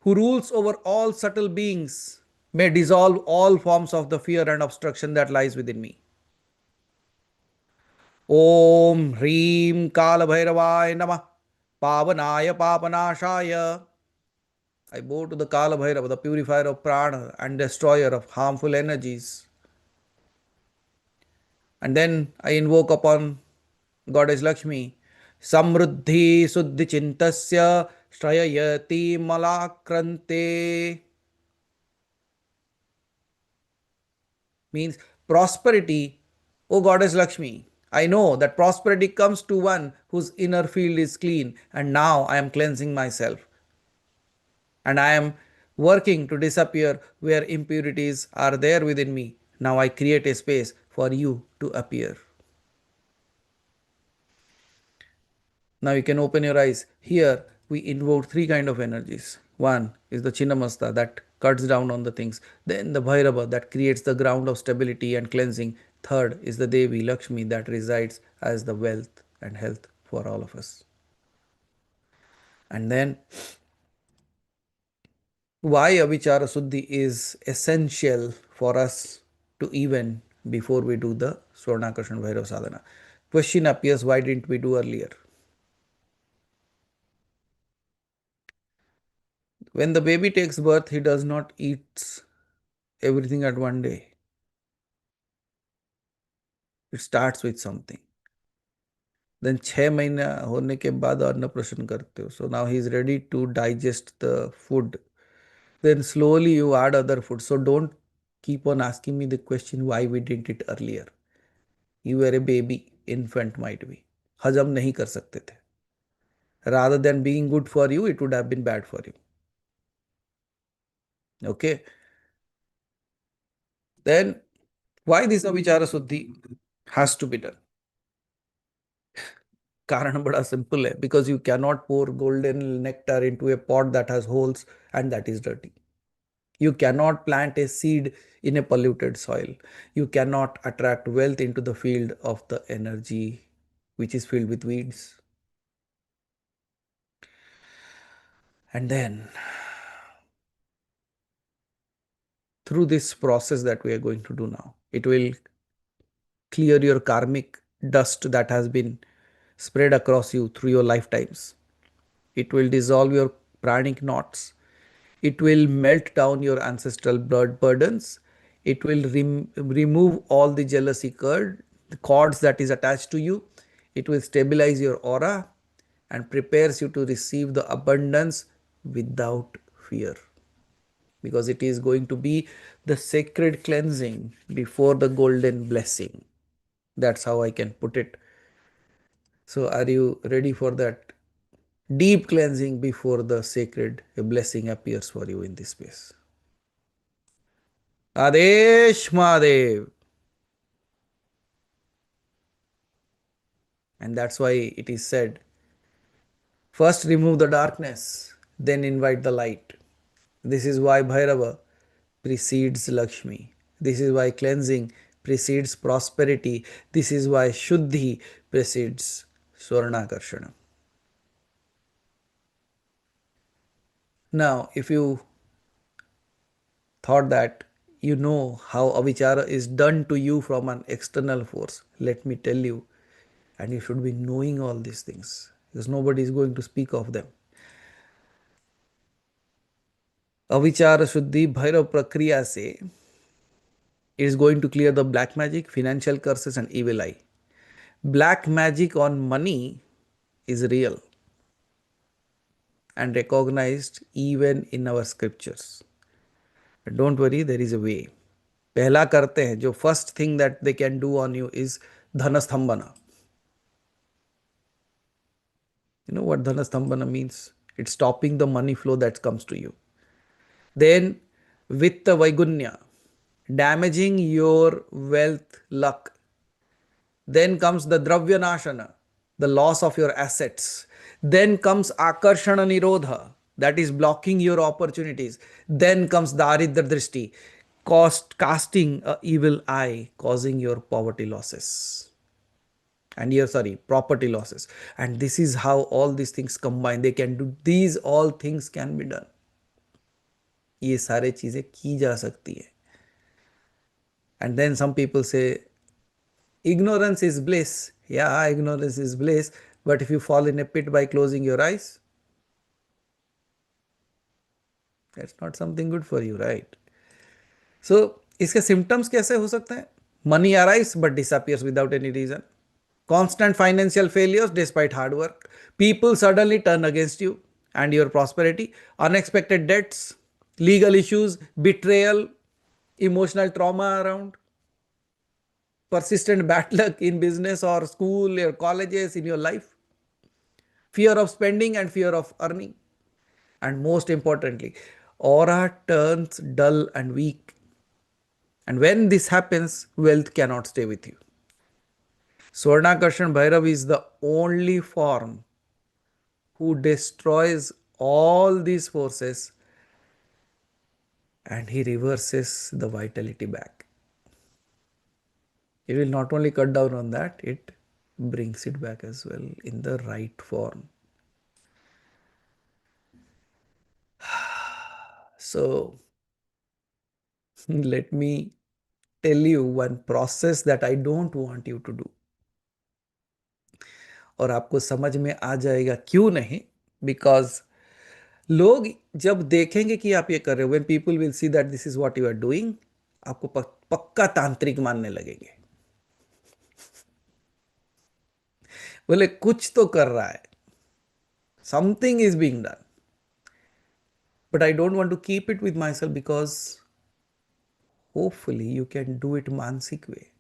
who rules over all subtle beings, may dissolve all forms of the fear and obstruction that lies within me. Om Hreem Kala Bhairavaya Namah Pavanaya Papanashaya. I bow to the Kala Bhairava, the purifier of prana and destroyer of harmful energies. And then I invoke upon Goddess Lakshmi. Samruddhi Suddhi Chintasya Shrayayati Malakrante. Means prosperity, O Goddess Lakshmi. I know that prosperity comes to one whose inner field is clean, and now I am cleansing myself. And I am working to disappear where impurities are there within me. Now I create a space for you to appear. Now you can open your eyes. Here we invoke three kind of energies. One is the Chinnamasta that cuts down on the things. Then the Bhairava that creates the ground of stability and cleansing. Third is the Devi Lakshmi that resides as the wealth and health for all of us. And then why Abhichara Suddhi is essential for us to even before we do the Swarnakarshana Bhairava Sadhana. Question appears, why didn't we do earlier? When the baby takes birth, he does not eat everything at one day. It starts with something. Then 6 महीना होने के बाद अन्न प्राशन करते हो. So now he is ready to digest the food. Then slowly you add other food. So don't keep on asking me the question why we did it earlier. You were a baby, infant might be. हजम नहीं कर सकते थे. Rather than being good for you, it would have been bad for you. Okay. Then why this Avichara Suddhi has to be done? कारण बड़ा simple है, because you cannot pour golden nectar into a pot that has holes and that is dirty. You cannot plant a seed in a polluted soil. You cannot attract wealth into the field of the energy which is filled with weeds. And then through this process that we are going to do now, it will clear your karmic dust that has been spread across you through your lifetimes. It will dissolve your pranic knots. It will melt down your ancestral blood burdens. It will remove all the jealousy cords that is attached to you. It will stabilize your aura and prepares you to receive the abundance without fear. Because it is going to be the sacred cleansing before the golden blessing. That's how I can put it. So are you ready for that deep cleansing before the sacred blessing appears for you in this space? Adesh Mahadev. And that's why it is said, first remove the darkness, then invite the light. This is why Bhairava precedes Lakshmi. This is why cleansing precedes prosperity. This is why Shuddhi precedes Swarnakarshana. Now, if you thought that you know how Avichara is done to you from an external force, let me tell you, and you should be knowing all these things because nobody is going to speak of them. Avichara Shuddhi Bhairav Prakriya se it is going to clear the black magic, financial curses and evil eye. Black magic on money is real and recognized even in our scriptures. But don't worry, there is a way. पहला करते हैं, जो first thing that they can do on you is dhanastambhana. You know what dhanastambhana means? It's stopping the money flow that comes to you. Then vitta vaigunya, damaging your wealth luck. Then comes the dravya nashana, the loss of your assets. Then comes akarshana nirodha, that is blocking your opportunities. Then comes daridra drishti, casting a evil eye, causing your poverty losses. And here, sorry, property losses. And this is how all these things combine. They can do, these all things can be done. ये सारे चीजें की जा सकती है. And then some people से ignorance is bliss. Yeah, ignorance is bliss, but if you fall in a pit by closing your eyes, that's not something good for you, right? So इसके symptoms कैसे हो सकते हैं? Money arrives but disappears without any reason, constant financial failures despite hard work, people suddenly turn against you and your prosperity, unexpected debts, legal issues, betrayal, emotional trauma around, persistent bad luck in business or school or colleges in your life, fear of spending and fear of earning, and most importantly, aura turns dull and weak. And when this happens, wealth cannot stay with you. Swarnakarshan Bhairav is the only form who destroys all these forces and he reverses the vitality back. It will not only cut down on that, it brings it back as well in the right form. So, let me tell you one process that I don't want you to do. और आपको समझ में आ जाएगा क्यों नहीं, because लोग जब देखेंगे कि आप ये कर रहे हो, when people will see that this is what you are doing, आपको पक्का तांत्रिक मानने लगेंगे. बोले कुछ तो कर रहा है, something is being done, but I don't want to keep it with my self because hopefully you can do it मानसिक way.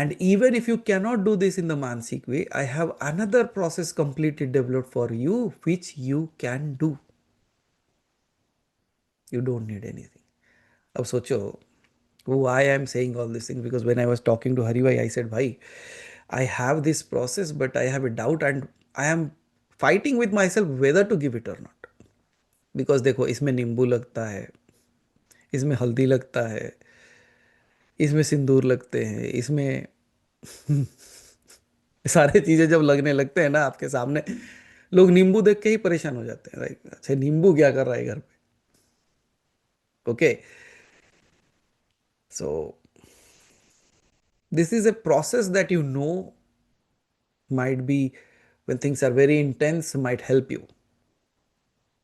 And even if you cannot do this in the Mansik way, I have another process completely developed for you which you can do. You don't need anything. अब सोचो, why I am saying all these things, because when I was talking to Haribhai, I said, Bhai, I have this process, but I have a doubt and I am fighting with myself whether to give it or not. Because देखो, इसमें नींबू लगता है, इसमें हल्दी लगता है, इसमें सिंदूर लगते हैं, इसमें सारे चीजें जब लगने लगते हैं ना आपके सामने, लोग नींबू देख के ही परेशान हो जाते हैं. राइट, अच्छा नींबू क्या कर रहा है घर पे? Okay, so this is a process that you know might be, when things are very intense, might help you.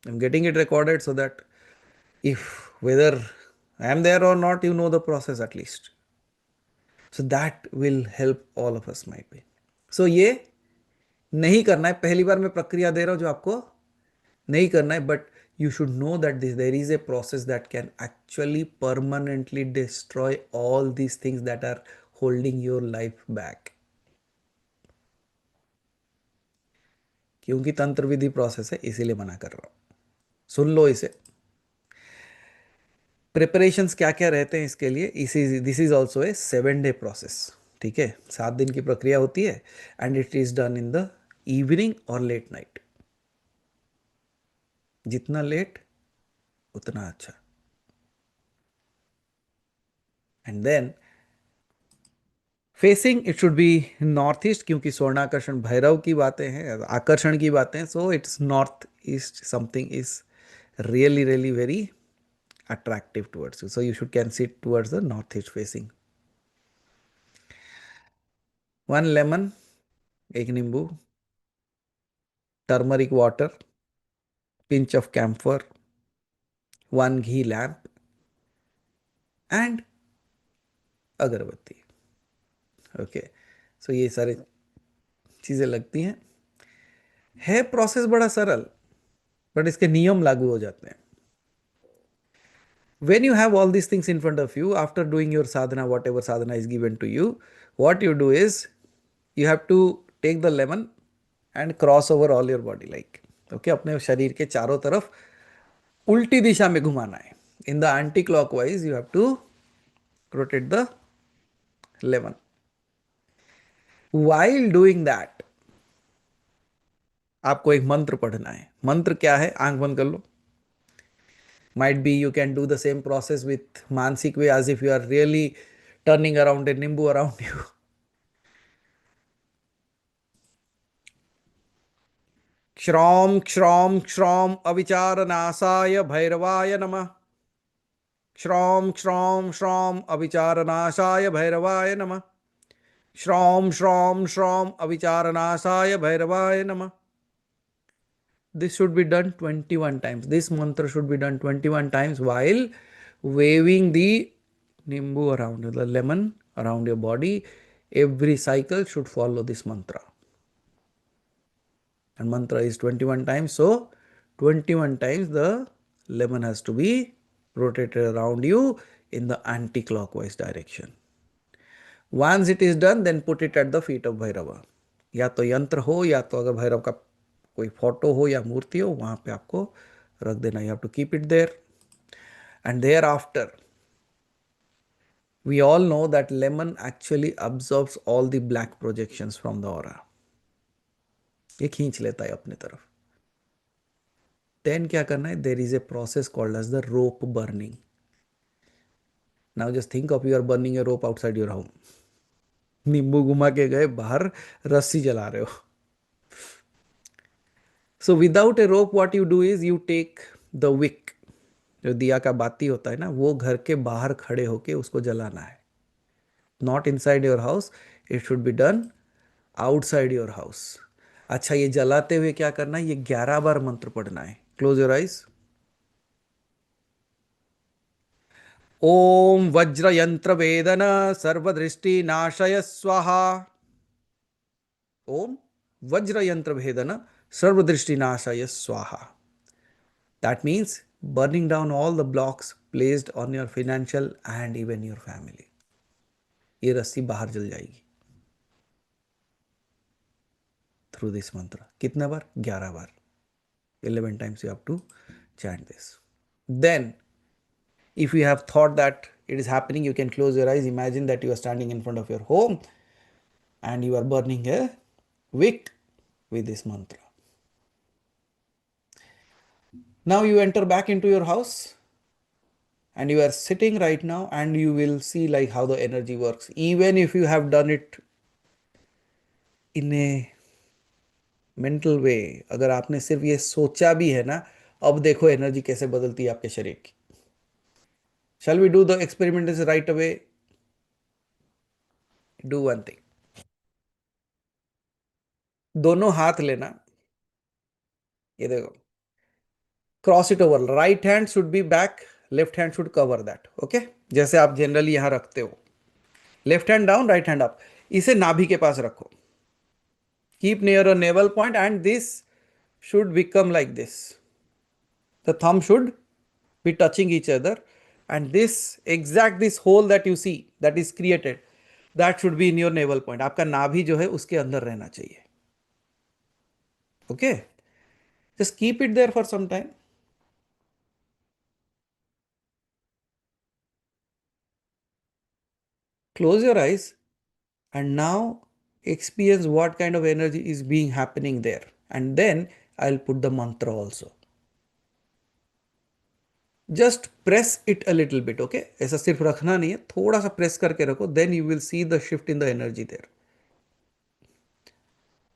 I'm getting it recorded so that if whether I am there or not, you know the process at least. So that will help all of us might be. So ये नहीं करना है, पहली बार मैं प्रक्रिया दे रहा हूं जो आपको नहीं करना है, but you should know that there is a process that can actually permanently destroy all these things that are holding your life back. क्योंकि तंत्र विधि प्रोसेस है, इसीलिए मना कर रहा हूं. सुन लो इसे. प्रिपरेशंस क्या क्या रहते हैं इसके लिए. This is also a 7-day process. ठीक है, 7 दिन की प्रक्रिया होती है and it is done in the evening और लेट नाइट. जितना लेट उतना अच्छा. And then facing it should be north east, क्योंकि स्वर्णाकर्षण भैरव की बातें हैं, आकर्षण की बातें, so it's north east. Something is really really very attractive towards you, so you should can sit towards the northeast facing. One lemon, एक नींबू, turmeric water, pinch of camphor, one ghee lamp and अगरबत्ती. Okay, सो ये सारे चीजें लगती हैं. है process बड़ा सरल, बट इसके नियम लागू हो जाते हैं. When you have all these things in front of you, after doing your sadhana, whatever sadhana is given to you, what you do is you have to take the lemon and cross over all your body, like okay, अपने शरीर के चारों तरफ उल्टी दिशा में घुमाना है. In the anti-clockwise, you have to rotate the lemon. While doing that, आपको एक मंत्र पढ़ना है. मंत्र क्या है? आंख बंद कर लो. Might be you can do the same process with Mansik way, as if you are really turning around a nimbu around you. Shrom, Shrom, Shrom, Avicharanaasaya Bhairavaya Namah. Shrom, Shrom, Shrom, Avicharanaasaya Bhairavaya Namah. Shrom, Shrom, Shrom, Avicharanaasaya Bhairavaya Namah. This should be done 21 times. This mantra should be done 21 times while waving the nimbu around, the lemon around your body. Every cycle should follow this mantra. And mantra is 21 times. So 21 times the lemon has to be rotated around you in the anti-clockwise direction. Once it is done, then put it at the feet of Bhairava. या तो यंत्र हो या तो अगर भैरव का कोई photo हो या मूर्ति हो वहां पे आपको रख देना. You have to keep it there. And thereafter, we all know that lemon actually absorbs all the black projections from the aura. ये खींच लेता है अपने तरफ. Then क्या करना है? There is a process called as the rope burning. Now just think of you are burning a rope outside your home. नींबू घुमा के गए बाहर रस्सी जला रहे हो. So without a rope, what you do is you take the wick. जो दिया का बाती होता है ना, वो घर के बाहर खड़े होके उसको जलाना है. Not inside your house. It should be done outside your house. अच्छा, ये जलाते हुए क्या करना है? ये 11 बार मंत्र पढ़ना है. Close your eyes. ओम वज्र यंत्र वेदन सर्वदृष्टि नाशय स्वाहा. ओम वज्र यंत्र भेदन सर्वदृष्टि नाशय स्वाहा. That means burning down all the blocks placed on your financial and even your family. ये रस्सी बाहर जल जाएगी through this mantra. कितना बार? 11 बार. 11 times you have to chant this. Then, if you have thought that it is happening, you can close your eyes. Imagine that you are standing in front of your home and you are burning a wick with this mantra. Now you enter back into your house and you are sitting right now and you will see like how the energy works. Even if you have done it in a mental way, अगर आपने सिर्फ ये सोचा भी है ना, अब देखो एनर्जी कैसे बदलती है आपके शरीर की. Shall we do the experiment right away? Do one thing. दोनों हाथ लेना. ये देखो. Cross it over. Right hand should be back. Left hand should cover that. Okay? जैसे आप जनरली यहां रखते हो. Left hand down, right hand up. इसे नाभि के पास रखो. Keep near a navel point and this should become like this. The thumb should be touching each other and this hole that you see that is created, that should be in your navel point. आपका नाभि जो है उसके अंदर रहना चाहिए. Okay? Just keep it there for some time. Close your eyes and now experience what kind of energy is being happening there. And then I'll put the mantra also. Just press it a little bit, okay? ऐसा सिर्फ रखना नहीं है, थोड़ा सा press करके रखो. Then you will see the shift in the energy there.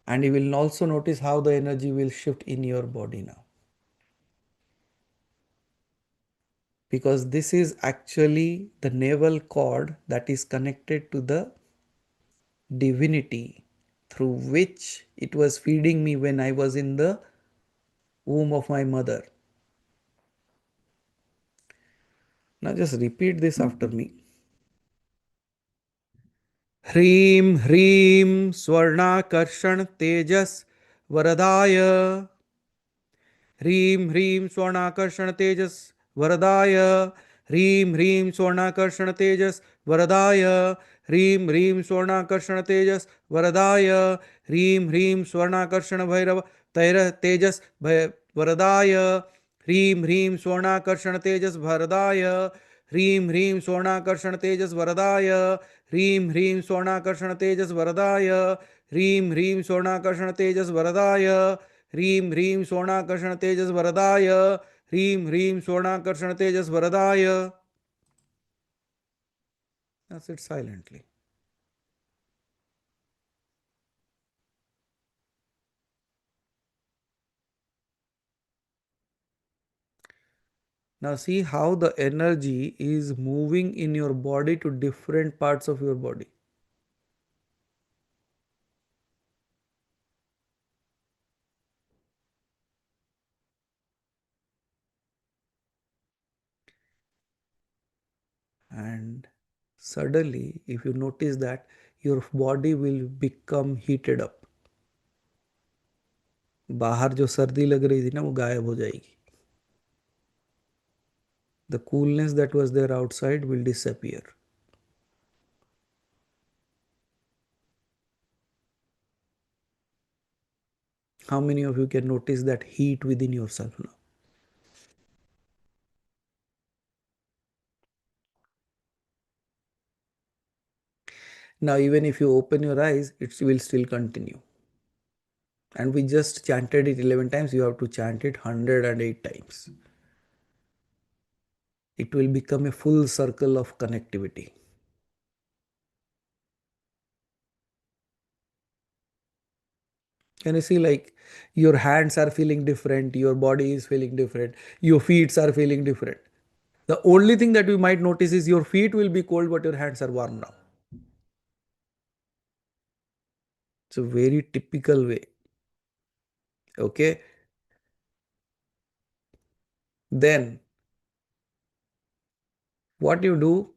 And you will also notice how the energy will shift in your body now. Because this is actually the navel cord that is connected to the divinity through which it was feeding me when I was in the womb of my mother. Now just repeat this after me. Hrim Hrim Swarnakarshan Tejas Varadaya. Hrim Hrim Swarnakarshan Tejas Varadaya. Hrim Hrim Swarnakarshan Tejas Varadaya. Hrim Hrim Swarnakarshan Tejas Varadaya. Hrim Hrim Swarnakarshan Bhairava Tejas Varadaya. Hrim Hrim Swarnakarshan Tejas Varadaya. Hrim Hrim Swarnakarshan Tejas Varadaya. Hrim Hrim Swarnakarshan Tejas Varadaya. Hrim Hrim Swarnakarshan Tejas Varadaya. Hrim Hrim Swarnakarshan Tejas Varadaya. Hrim Hrim Swarnakarshan Tejas Varadaya. That's it silently. Now see how the energy is moving in your body to different parts of your body. And suddenly, if you notice that, your body will become heated up. बाहर जो सर्दी लग रही थी ना वो गायब हो जाएगी. The coolness that was there outside will disappear. How many of you can notice that heat within yourself now? Now, even if you open your eyes, it will still continue. And we just chanted it 11 times, you have to chant it 108 times. It will become a full circle of connectivity. Can you see, like, your hands are feeling different, your body is feeling different, your feet are feeling different. The only thing that you might notice is your feet will be cold, but your hands are warm now. It's a very typical way. Okay. Then what you do,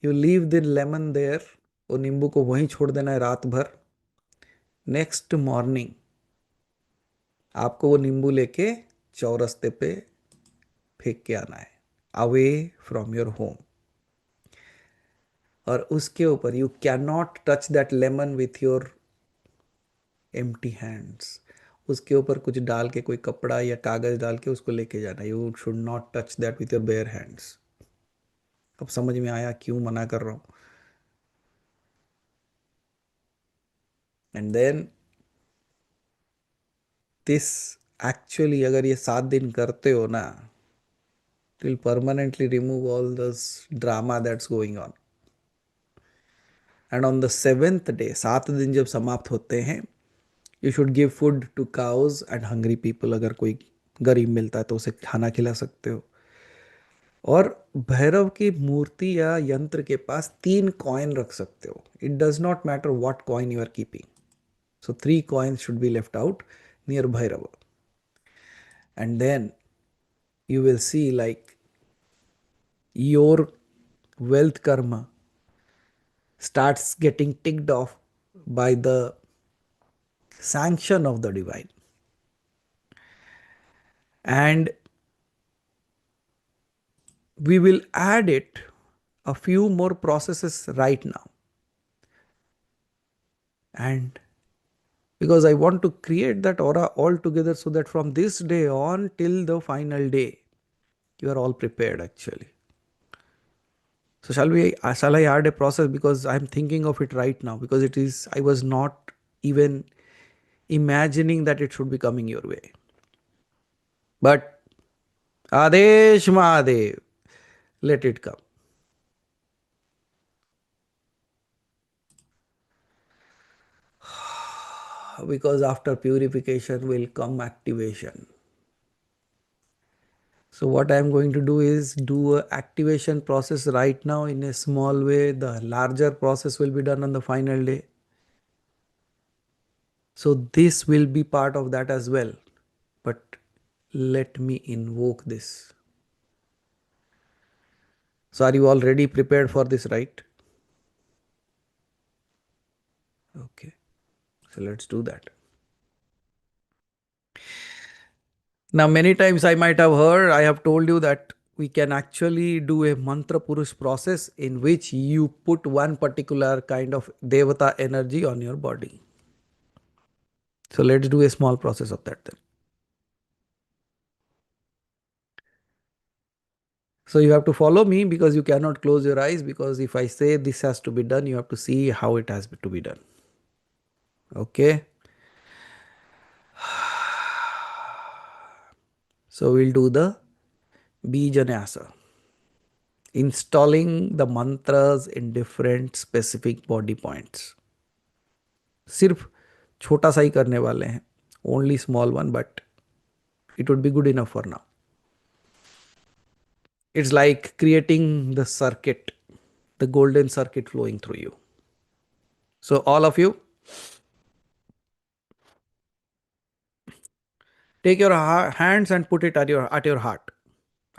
you leave the lemon there, और नींबू को वहीं छोड़ देना है रात भर. Next morning आपको वो नींबू लेके चौरस्ते पे फेंक के आना है, अवे फ्रॉम योर होम. और उसके ऊपर you can not touch that lemon with your empty hands. उसके ऊपर कुछ डाल के, कोई कपड़ा या कागज डाल के उसको लेके जाना. You should not touch that with your bear hands. अब समझ में आया क्यों मना कर रहा हूं. एंड देन दिस एक्चुअली, अगर ये 7 दिन करते हो ना, it will permanently remove all this drama that's going on. And on the 7th day, 7 दिन जब समाप्त होते हैं, you should give food to cows and hungry people. अगर कोई गरीब मिलता है तो उसे खाना खिला सकते हो. और भैरव की मूर्ति या यंत्र के पास 3 कॉइन रख सकते हो. It does not matter what coin you are keeping. So 3 coins should be left out near Bhairava. And then you will see, like, your wealth karma starts getting ticked off by the sanction of the divine. And we will add it a few more processes right now. And because I want to create that aura all together, so that from this day on till the final day, you are all prepared actually. So shall I add a process, because I'm thinking of it right now, because I was not even imagining that it should be coming your way. But Adesh Mahadev, let it come. Because after purification will come activation. So what I am going to do is do a activation process right now in a small way. The larger process will be done on the final day. So this will be part of that as well. But let me invoke this. So are you already prepared for this, right? Okay. So let's do that. Now, many times I might have heard, I have told you that we can actually do a mantra purush process in which you put one particular kind of devata energy on your body. So let's do a small process of that then. So you have to follow me, because you cannot close your eyes, because if I say this has to be done, you have to see how it has to be done. Okay. So we'll do the Bijanyasa, installing the mantras in different specific body points. सिर्फ छोटा सा ही करने वाले हैं, only small one, but it would be good enough for now. It's like creating the circuit, the golden circuit flowing through you. So all of you, take your hands and put it at your heart.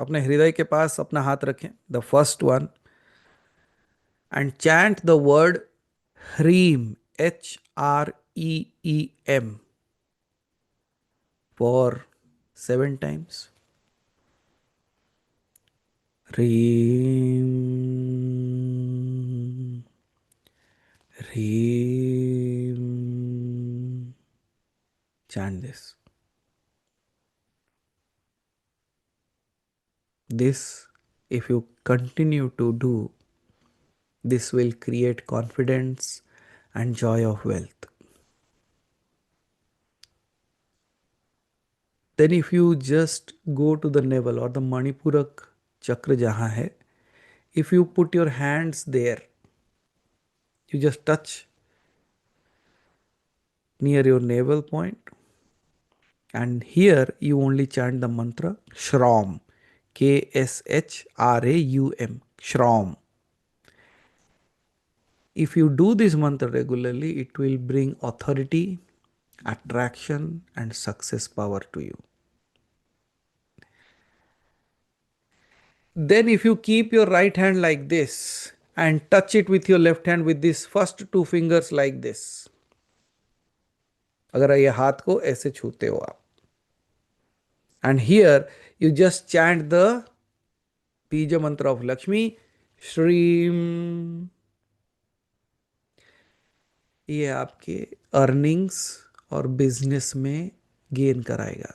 अपने हृदय के पास अपना हाथ रखें. The first one, and chant the word Hreem, Hreem, for 7 times. Hreem, Hreem. Chant this. This, if you continue to do, this will create confidence and joy of wealth. Then if you just go to the navel or the Manipurak chakra jahan hai, if you put your hands there, you just touch near your navel point, and here you only chant the mantra Shraum, K-S-H-R-A-U-M, Shraum. If you do this mantra regularly, it will bring authority, attraction, and success power to you. Then if you keep your right hand like this and touch it with your left hand with these first 2 fingers like this, अगर ये हाथ को ऐसे छूते हो आप, and here you just chant the बीज mantra of Lakshmi, Shreem. ये आपके अर्निंग्स और बिजनेस में गेन कराएगा.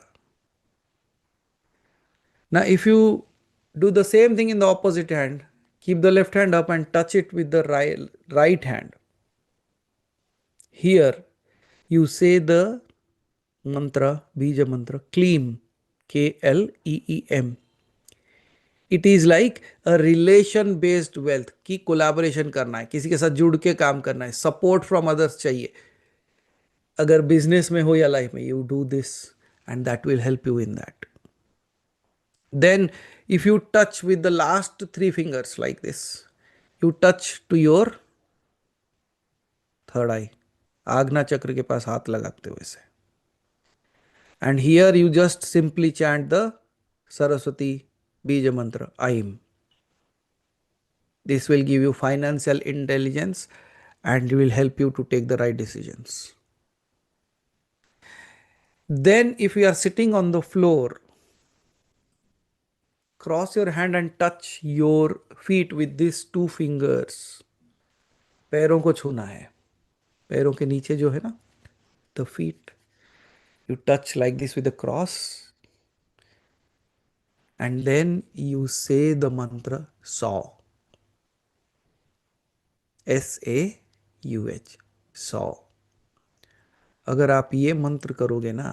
Now if you do the same thing in the opposite hand, keep the left hand up and touch it with the right hand. Here you say the mantra, bija mantra, Kleem, K-L-E-E-M. It is like a relation based wealth की collaboration करना है, किसी के साथ जुड़ के काम करना है, सपोर्ट फ्रॉम अदर्स चाहिए. अगर बिजनेस में हो या लाइफ में, you do this and that will help you in that. Then if you touch with the last 3 fingers like this, you touch to your third eye, आग्ना चक्र के पास हाथ लगाते हो ऐसे, and here you just simply chant the Saraswati Bija mantra, Aim. This will give you financial intelligence and will help you to take the right decisions. Then if you are sitting on the floor, cross your hand and touch your feet with these 2 fingers. पैरों को छूना है, पैरों के नीचे जो है ना, the feet. You touch like this with the cross, and then you say the mantra Saw, S-A-U-H, Saw. अगर आप ये मंत्र करोगे ना,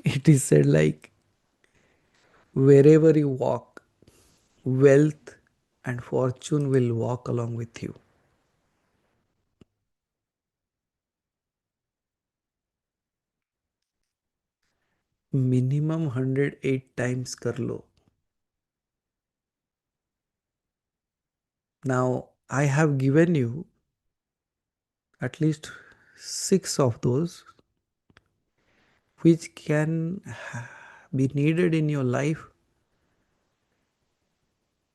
it is said like wherever you walk, wealth and fortune will walk along with you. Minimum 108 times कर लो. Now I have given you at least 6 of those which can be needed in your life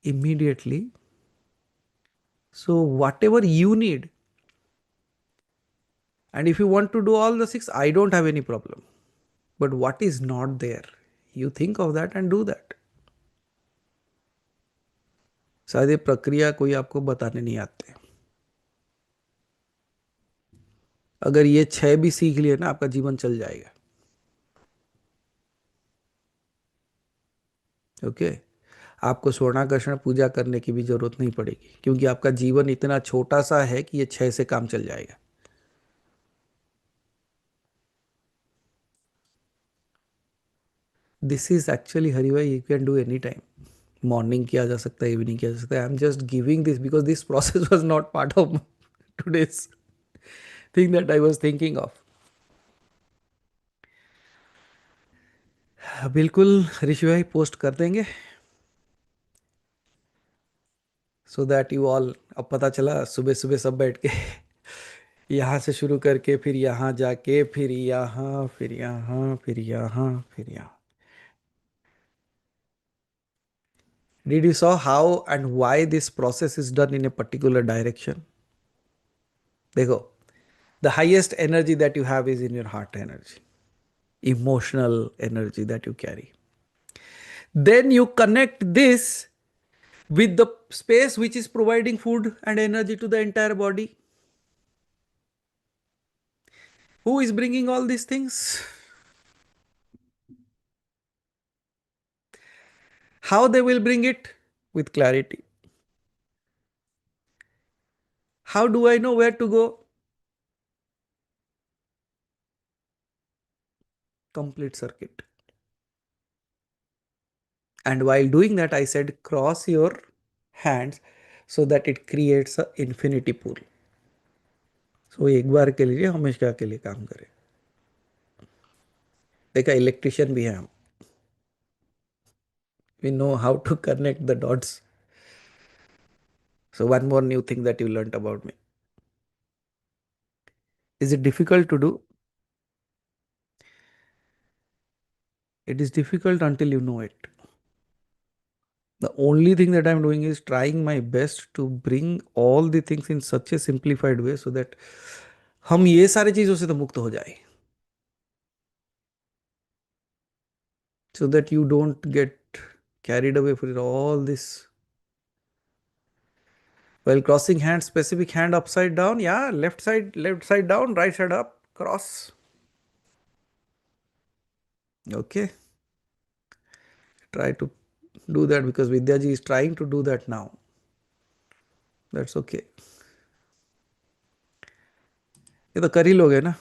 immediately. So whatever you need, and if you want to do all the 6, I don't have any problem. But what is not there, you think of that and do that. शायद ये प्रक्रिया कोई आपको बताने नहीं आते. अगर ये 6 भी सीख लिए ना, आपका जीवन चल जाएगा. ओके, आपको स्वर्णाकर्षण पूजा करने की भी जरूरत नहीं पड़ेगी, क्योंकि आपका जीवन इतना छोटा सा है कि ये 6 से काम चल जाएगा. This is actually Haribhai, you can do any time. Morning किया जा सकता है, इवनिंग किया जा सकता है. I am just giving this because this process was not part of today's thing that I was thinking of. बिल्कुल ऋषि भाई पोस्ट कर देंगे, सो दैट यू ऑल, अब पता चला सुबह सुबह सब बैठ के यहाँ से शुरू करके फिर यहाँ जाके फिर यहाँ फिर यहाँ फिर यहाँ फिर यहाँ. Did you saw how and why this process is done in a particular direction? देखो, the highest energy that you have is in your heart energy, emotional energy that you carry. Then you connect this with the space which is providing food and energy to the entire body. Who is bringing all these things? How they will bring it? With clarity. How do I know where to go? Complete circuit. And while doing that, I said cross your hands so that it creates a infinity pool. So एक बार के लिए हमेशा के लिए काम करें. देखा, electrician भी है हम. We know how to connect the dots. So one more new thing that you learnt about me. Is it difficult to do? It is difficult until you know it. The only thing that I'm doing is trying my best to bring all the things in such a simplified way so that हम ये सारी चीजों से तो मुक्त हो जाए. So that you don't get carried away for all this. While crossing hands, specific hand upside down, yeah, left side down, right side up, cross. Okay. Try to do that because Vidyaji is trying to do that now. That's okay. ये तो कर ही लोगे ना.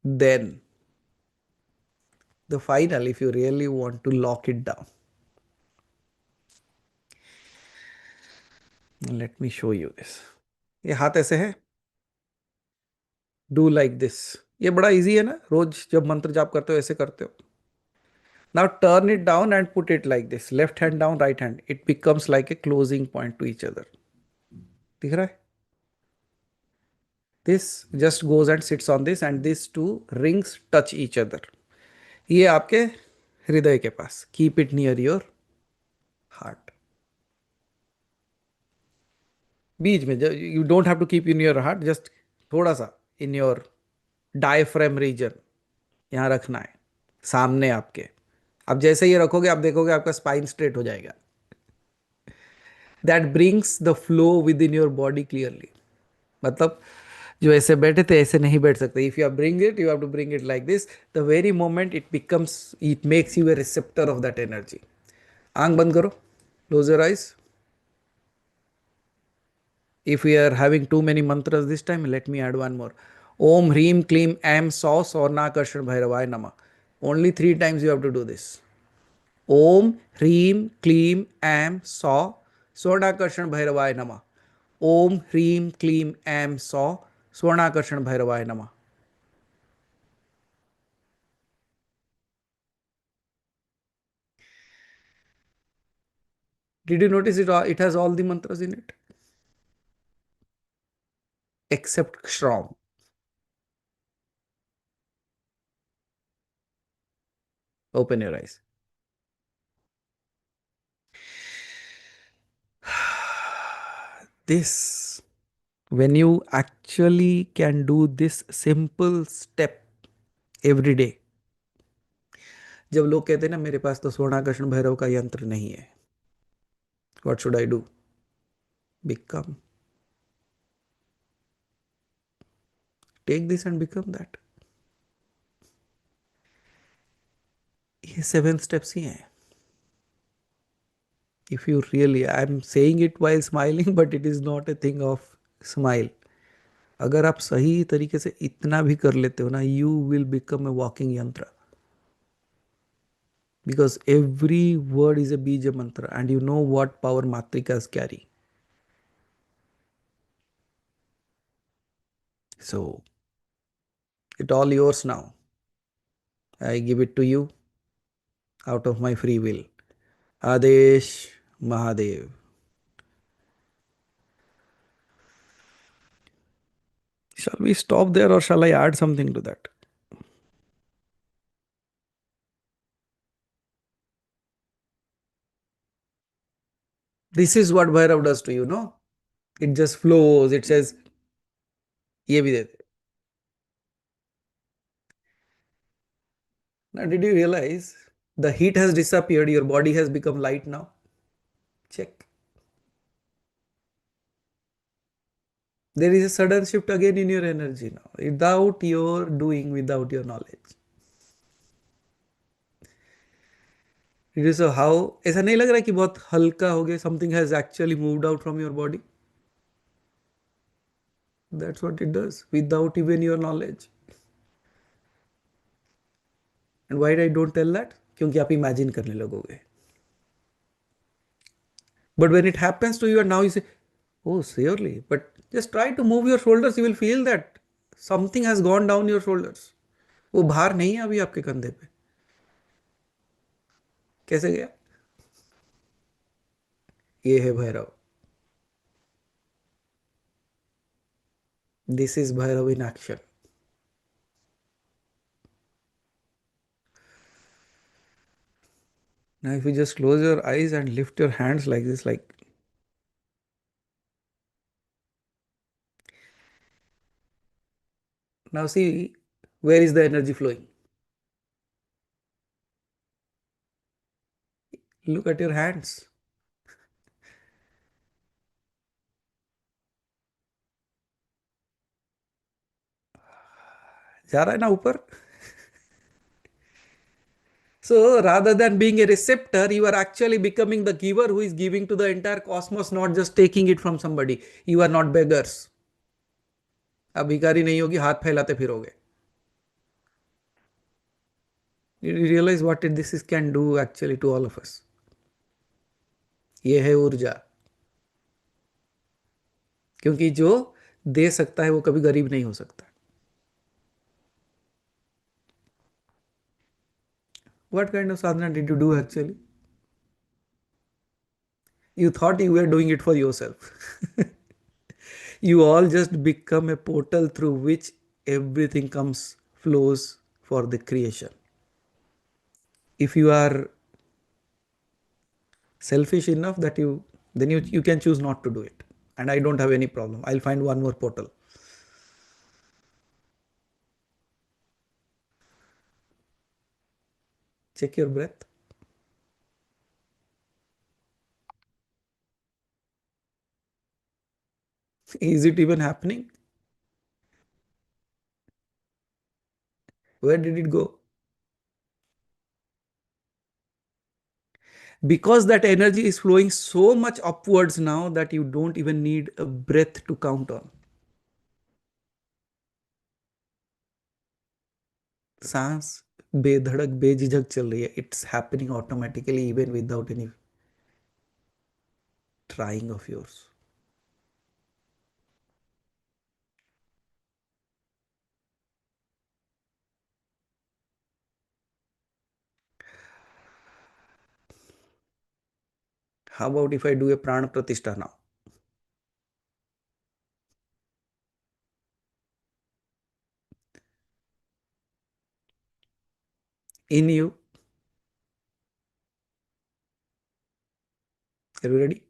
Then the final, if you really want to lock it down, let me show you this. ये हाथ ऐसे है. Do like this. ये बड़ा इजी है ना, रोज जब मंत्र जाप करते हो ऐसे करते हो. Now turn it down and put it like this. Left hand down, right hand. It becomes like a closing point to each other. दिख रहा है? This just goes and sits on this and these two rings touch each other. ये आपके हृदय के पास. Keep it near your heart. बीच में, you don't have to keep in your heart, just थोड़ा सा in your diaphragm region यहाँ रखना है, सामने आपके. अब जैसे ये रखोगे आप देखोगे आपका स्पाइन स्ट्रेट हो जाएगा. That brings the flow within your body clearly. मतलब जो ऐसे बैठे थे ऐसे नहीं बैठ सकते. If you are bring it, you have to bring it like this. The very moment it becomes, it makes you a receptor of that energy. आंख बंद करो, close your eyes. If we are having too many mantras this time, let me add one more. Om Hreem Kleem Am Saw Swarnakarshan Bhairavaya Nama. Only 3 times you have to do this. Om ह्रीम क्लीम ऐम सौ स्वर्णाकर्षण भैरवाय नमः. ओम ह्रीम क्लीम ऐम सौ स्वर्णाकर्षण भैरवाय नमः. Did you notice it? It has all the mantras in it except Shram. Open your eyes. This, when you actually can do this simple step every day. जब लोग कहते हैं ना मेरे पास तो स्वर्णाकर्षण भैरव का यंत्र नहीं है, what should I do? Become. Take this and become that. ये 7 steps ही हैं. If you really, I'm saying it while smiling, but it is not a thing of smile. अगर आप सही तरीके से इतना भी कर लेते हो ना, you will become a walking yantra. Because every word is a bija mantra and you know what power matrikas carry. So, it all yours now. I give it to you out of my free will. Adesh Mahadev. Shall we stop there or shall I add something to that? This is what Bhairav does to you, no? It just flows. It says, ye bhi de de. Now, did you realize the heat has disappeared? Your body has become light now. Check. There is a sudden shift again in your energy now, without your doing, without your knowledge. It is so how ऐसा नहीं लग रहा है कि बहुत हल्का हो गया, something has actually moved out from your body. That's what it does without even your knowledge. And why I don't tell that? क्योंकि आप imagine करने लगोगे. But when it happens to you and now you say, oh, surely. But just try to move your shoulders. You will feel that something has gone down your shoulders. वो भार नहीं है अभी आपके कंधे पे. कैसे गया? ये है Bhairav. This is Bhairav in action. Now, if you just close your eyes and lift your hands like this, like now, see where is the energy flowing? Look at your hands. जा रहा है ना ऊपर? So, rather than being a receptor, you are actually becoming the giver who is giving to the entire cosmos, not just taking it from somebody. You are not beggars. अब भिखारी नहीं होगी, हाथ फैलाते फिरोगे. You realize what this can do actually to all of us. ये है ऊर्जा. क्योंकि जो दे सकता है वो कभी गरीब नहीं हो सकता. What kind of sadhana did you do actually? You thought you were doing it for yourself. You all just become a portal through which everything comes, flows for the creation. If you are selfish enough that then you can choose not to do it. And I don't have any problem. I'll find one more portal. Check your breath. Is it even happening? Where did it go? Because that energy is flowing so much upwards now that you don't even need a breath to count on. सांस बेधड़क बेझिझक चल रही है. It's happening automatically even without any trying of yours. How about if I do a prana pratishtha now? In you. Are you ready?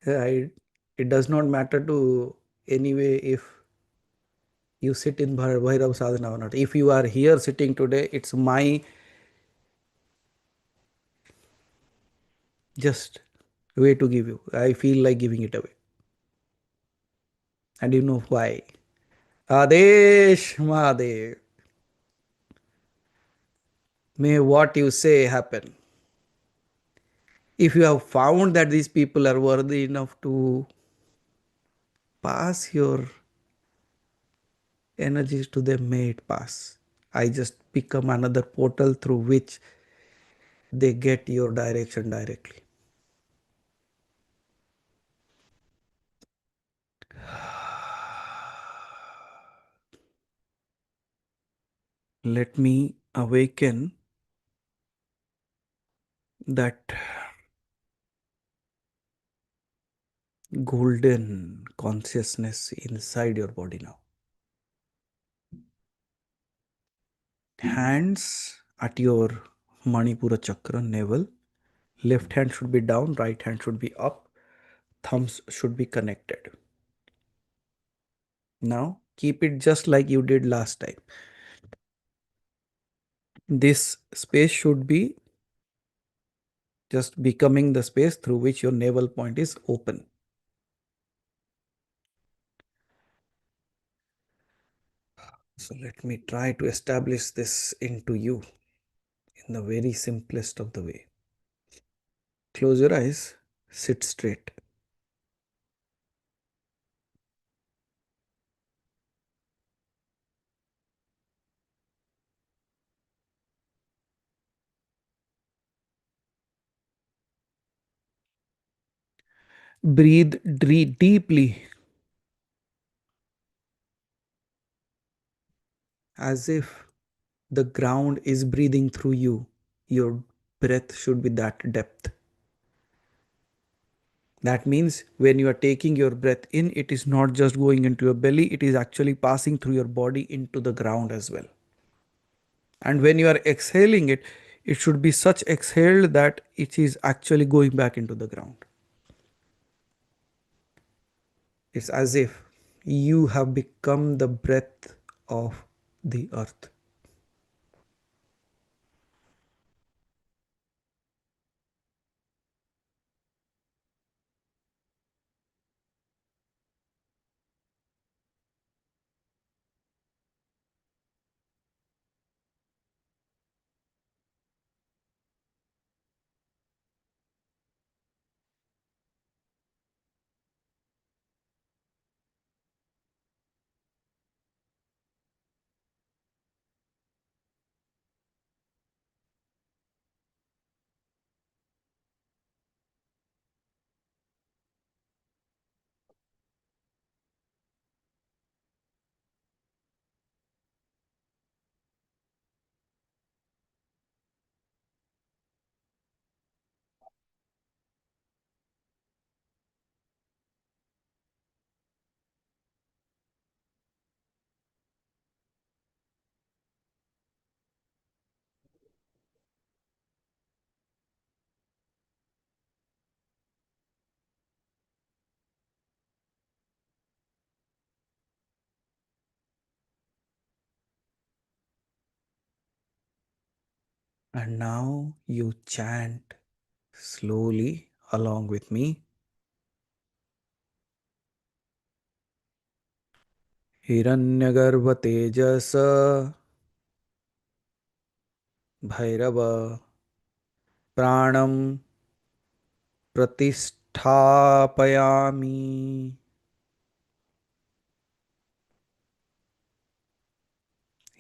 It does not matter to anyway if you sit in Bhairav sadhana or not. If you are here sitting today, it's my just way to give you. I feel like giving it away. And you know why. Adesh Mahadev. May what you say happen. If you have found that these people are worthy enough to pass your energies to them, may it pass. I just become another portal through which they get your direction directly. Let me awaken that golden consciousness inside your body now. Hands at your Manipura chakra navel. Left hand should be down, right hand should be up, thumbs should be connected. Now keep it just like you did last time. This space should be just becoming the space through which your navel point is open. So let me try to establish this into you in the very simplest of the way. Close your eyes, sit straight. Breathe deeply as if the ground is breathing through you. Your breath should be that depth. That means when you are taking your breath in, it is not just going into your belly, it is actually passing through your body into the ground as well. And when you are exhaling it, it should be such exhaled that it is actually going back into the ground. It's as if you have become the breath of the earth. And now you chant slowly along with me. Hiranyagarbha Tejas Bhairava Pranam Pratisthapayami.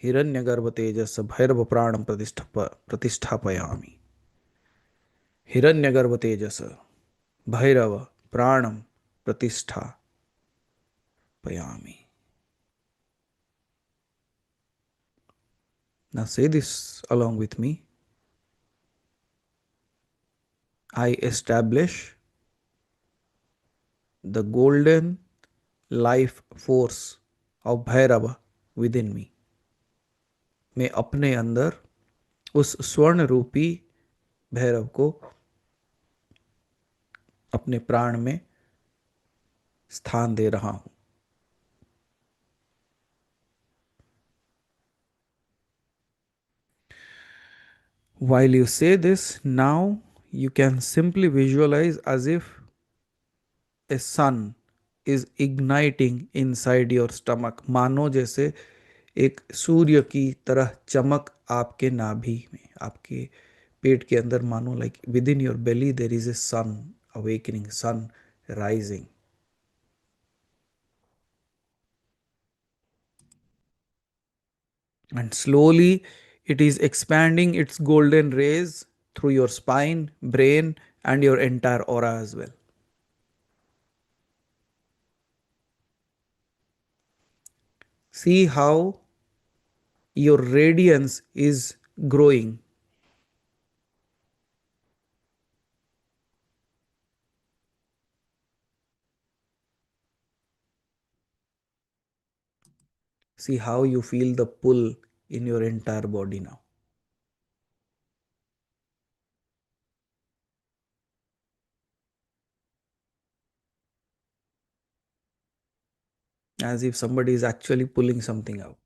Hiranyagarbha Tejas Bhairav प्राणम प्रतिष्ठापयामि. Hiranyagarbha Tejas Bhairav प्राणम प्रतिष्ठापयामि. Now say this along with me. I establish the golden life force of Bhairava within me. मैं अपने अंदर उस स्वर्ण रूपी भैरव को अपने प्राण में स्थान दे रहा हूं. While you say this, now you can simply visualize as if a sun is igniting inside your stomach. मानो जैसे एक सूर्य की तरह चमक आपके नाभि में, आपके पेट के अंदर मानो, like within your belly there is a sun awakening, sun rising. And slowly it is expanding its golden rays through your spine, brain, and your entire aura as well. See how your radiance is growing. See how you feel the pull in your entire body now. As if somebody is actually pulling something out.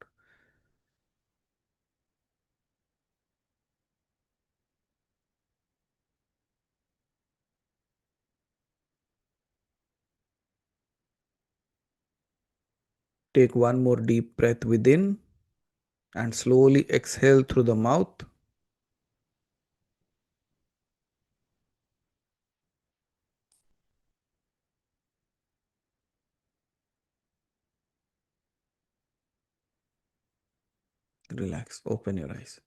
Take one more deep breath within and slowly exhale through the mouth. Relax, open your eyes.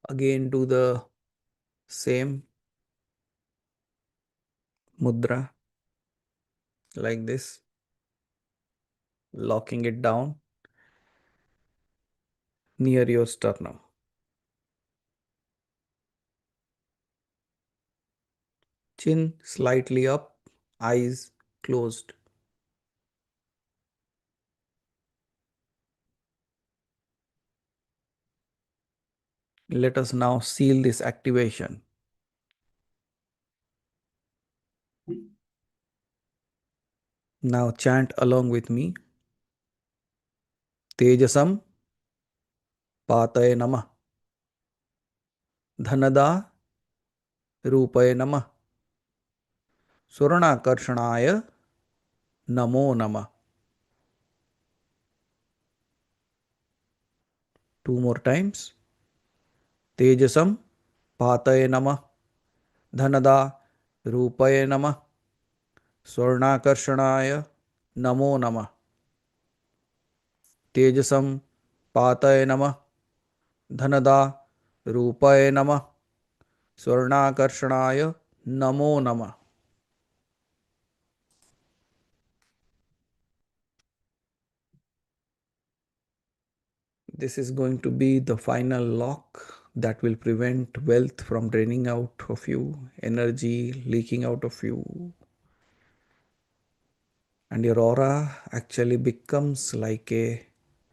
Again, do the same mudra like this, locking it down near your sternum. Chin slightly up, eyes closed. Let us now seal this activation. Now chant along with me. Tejasam Pataye Namah. Dhanada Rupaye Namah. Suranakarshanaaya Namo Namah. Two more times. Tejasam Pataye Namah. Dhanada Rupaye Namah. Suranakarshanaaya Namo Namah. Tejasam Pataye Namah. Dhanada Rupaye Namah. Suranakarshanaaya Namo Namah. This is going to be the final lock that will prevent wealth from draining out of you, energy leaking out of you. And your aura actually becomes like a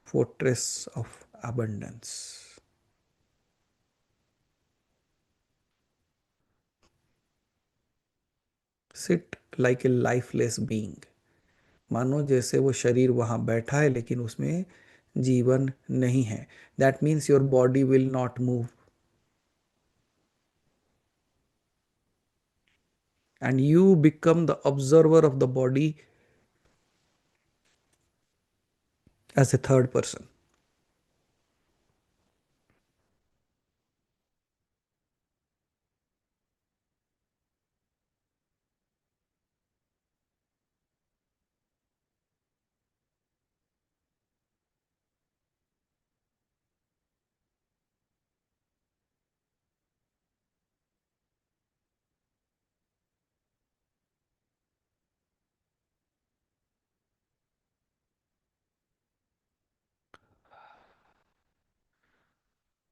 fortress of abundance. Sit like a lifeless being. मानो जैसे वो शरीर वहां बैठा है लेकिन उसमें जीवन नहीं है. That means your body will not move. And you become the observer of the body as a third person.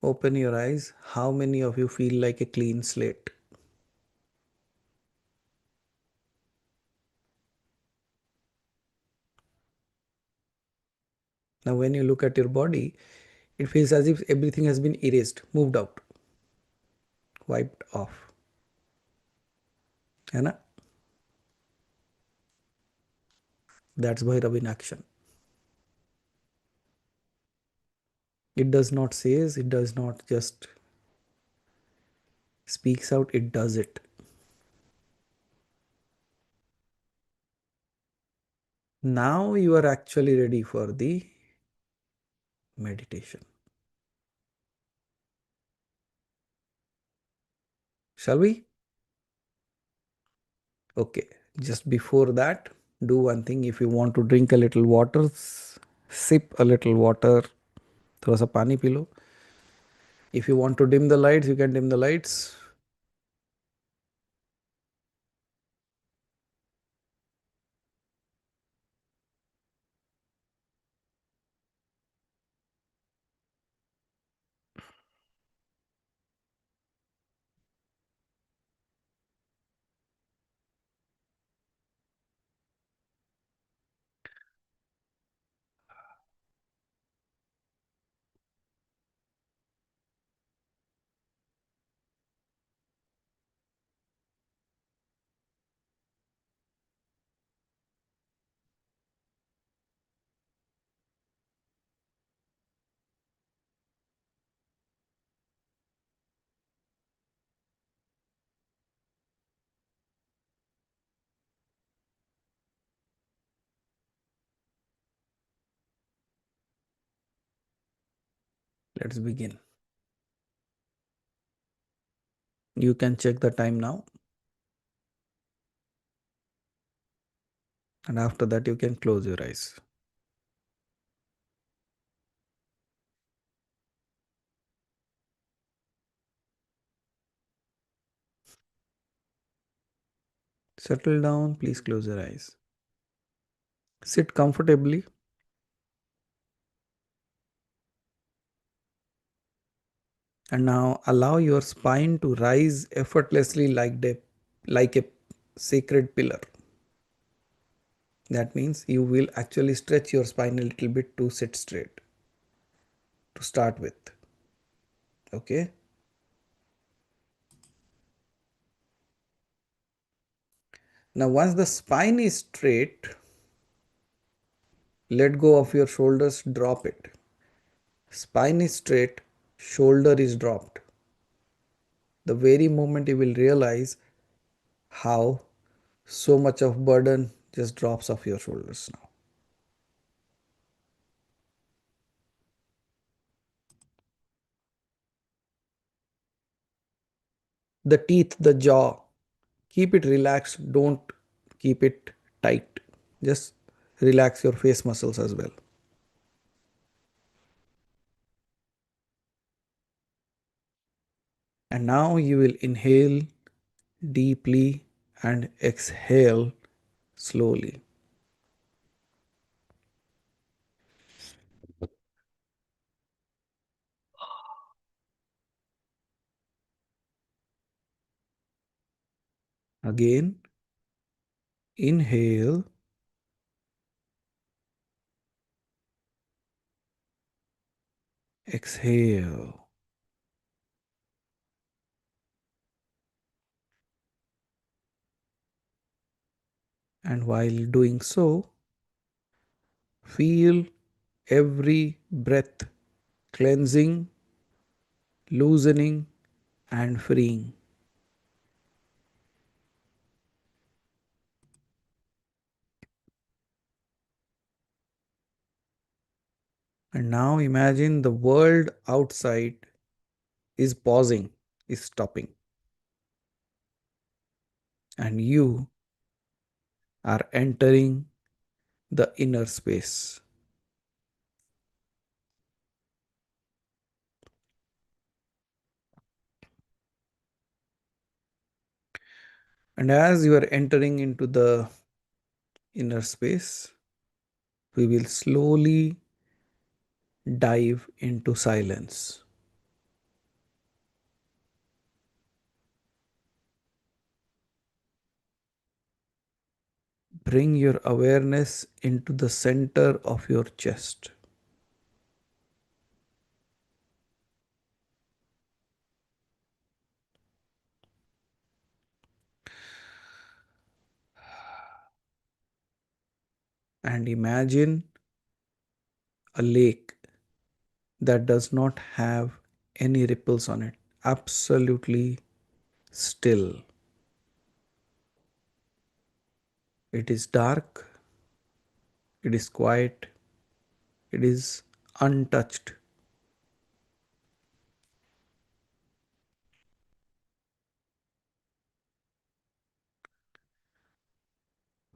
Open your eyes. How many of you feel like a clean slate? Now, when you look at your body, it feels as if everything has been erased, moved out, wiped off. है ना? That's Bhairava in action. It does not says, it does not just speaks out, it does it. Now you are actually ready for the meditation. Shall we? Okay. Just before that, do one thing. If you want to drink a little water, sip a little water. Throw a pani pillow. If you want to dim the lights, you can dim the lights. Let's begin. You can check the time now. And after that, you can close your eyes. Settle down. Please close your eyes. Sit comfortably. And now allow your spine to rise effortlessly like a sacred pillar. That means you will actually stretch your spine a little bit to sit straight to start with. Okay. Now, once the spine is straight, let go of your shoulders, drop it. Spine is straight, shoulder is dropped. The very moment you will realize how so much of burden just drops off your shoulders now. The teeth, the jaw, keep it relaxed, don't keep it tight. Just relax your face muscles as well. And now you will inhale deeply and exhale slowly. Again, inhale, exhale. And while doing so, feel every breath cleansing, loosening, and freeing. And now imagine the world outside is pausing, is stopping, and you are entering the inner space. And as you are entering into the inner space, we will slowly dive into silence. Bring your awareness into the center of your chest. And imagine a lake that does not have any ripples on it, absolutely still. It is dark it is quiet, it is untouched.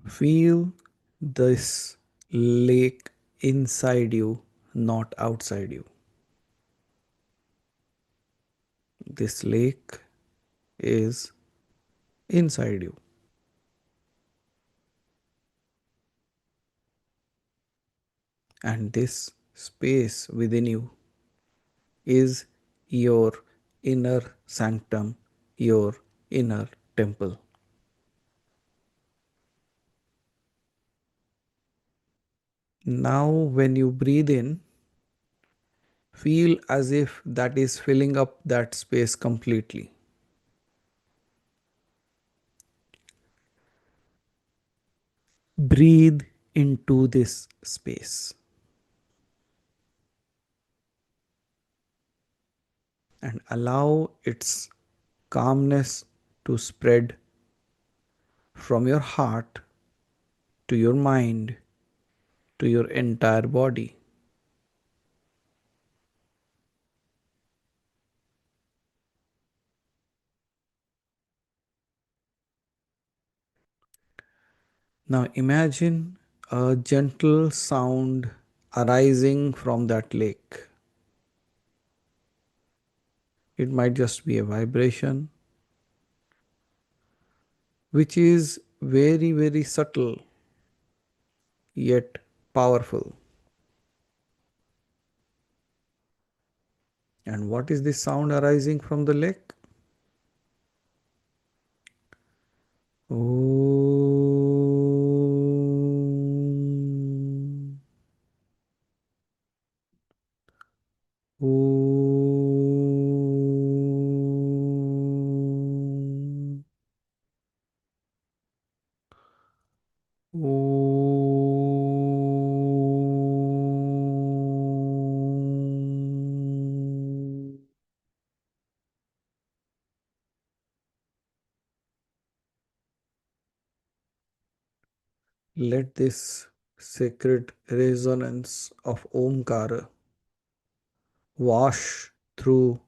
Feel this lake inside you, not outside you. This lake is inside you, and this space within you is your inner sanctum, your inner temple. Now, when you breathe in, feel as if that is filling up that space completely. Breathe into this space and allow its calmness to spread from your heart to your mind to your entire body. Now imagine a gentle sound arising from that lake. It might just be a vibration, which is very, very subtle yet powerful. And what is this sound arising from the lake? Om. Om. Om. Let this sacred resonance of Omkara wash through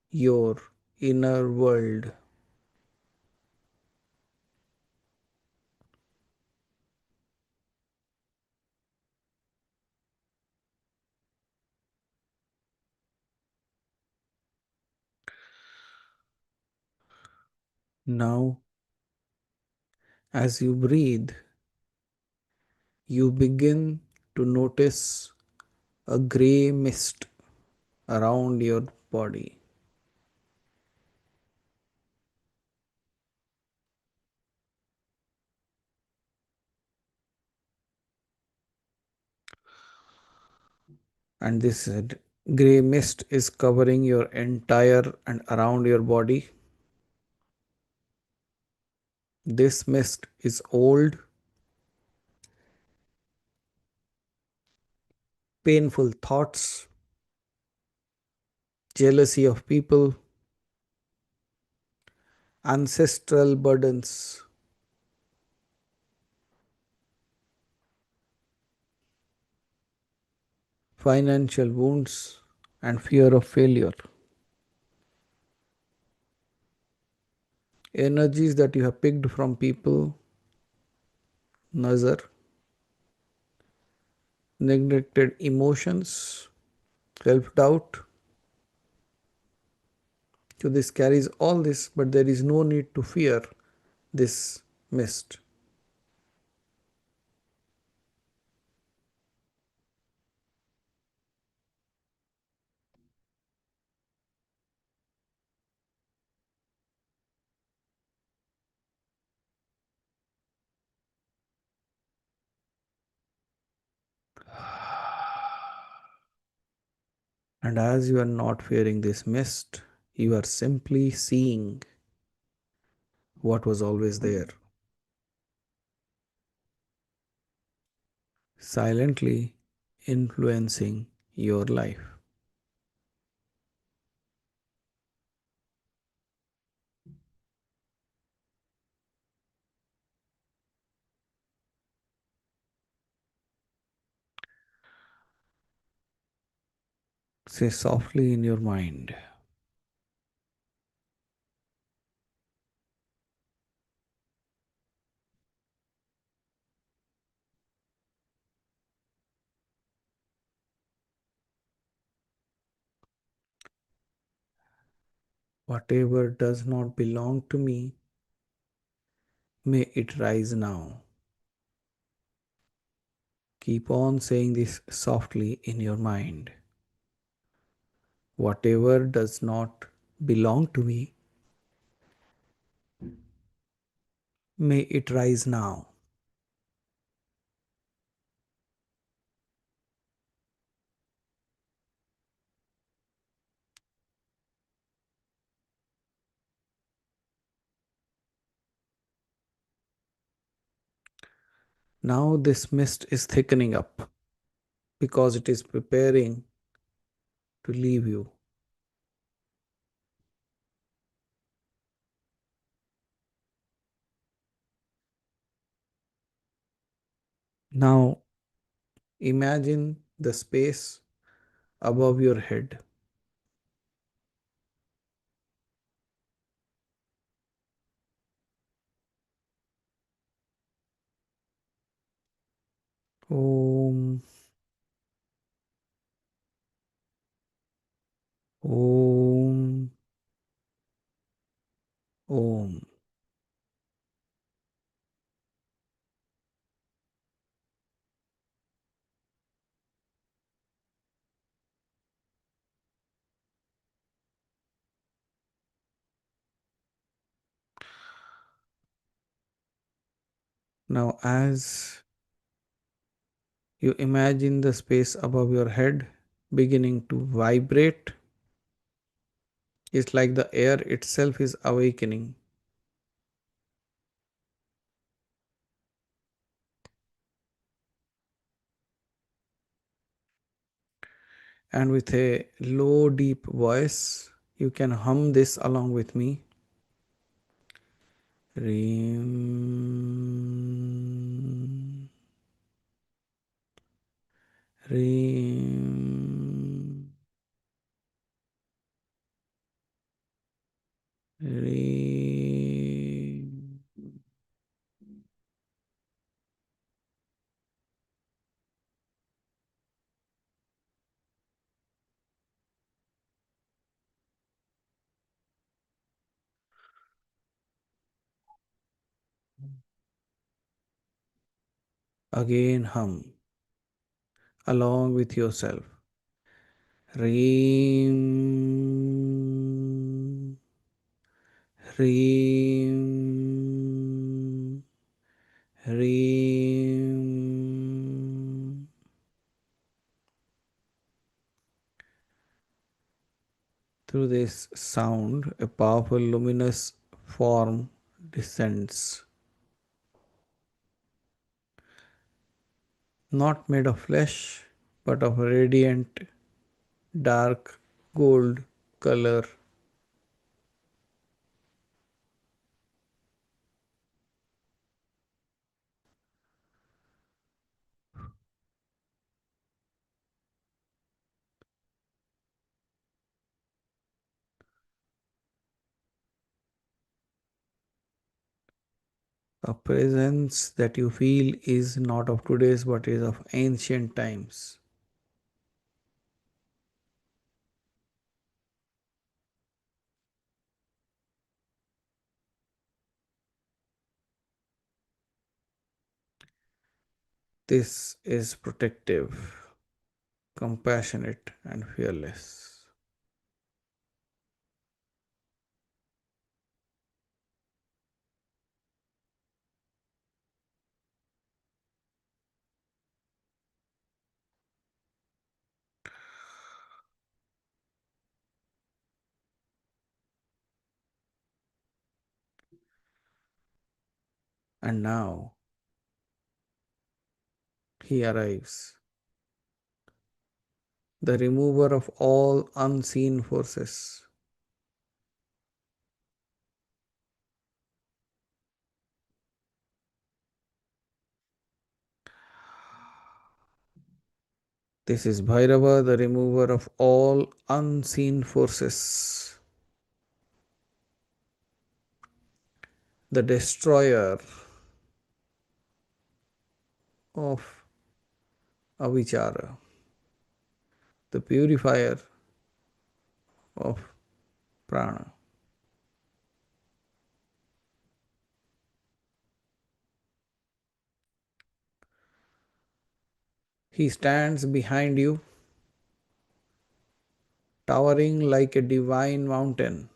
your inner world. Now, as you breathe, you begin to notice a gray mist around your body. And this gray mist is covering your entire and around your body. This mist is old, painful thoughts, jealousy of people, ancestral burdens, financial wounds, and fear of failure. Energies that you have picked from people, nazar, neglected emotions, self doubt. So, this carries all this, but there is no need to fear this mist. And as you are not fearing this mist, you are simply seeing what was always there, silently influencing your life. Say softly in your mind, whatever does not belong to me, may it rise now. Keep on saying this softly in your mind. Whatever does not belong to me, may it rise now. Now this mist is thickening up because it is preparing to leave you. Now imagine the space above your head. Om, Om, Om. Now, as you imagine the space above your head beginning to vibrate, it's like the air itself is awakening. And with a low, deep voice, you can hum this along with me. Reem, reem, reem. Again, hum along with yourself. Reem, reem, reem. Through this sound, a powerful luminous form descends, not made of flesh, but of radiant, dark gold color. A presence that you feel is not of today's but is of ancient times. This is protective, compassionate, and fearless. And now he arrives, the remover of all unseen forces. This is Bhairava, the remover of all unseen forces, the destroyer of Abhichara, the purifier of prana. He stands behind you, towering like a divine mountain.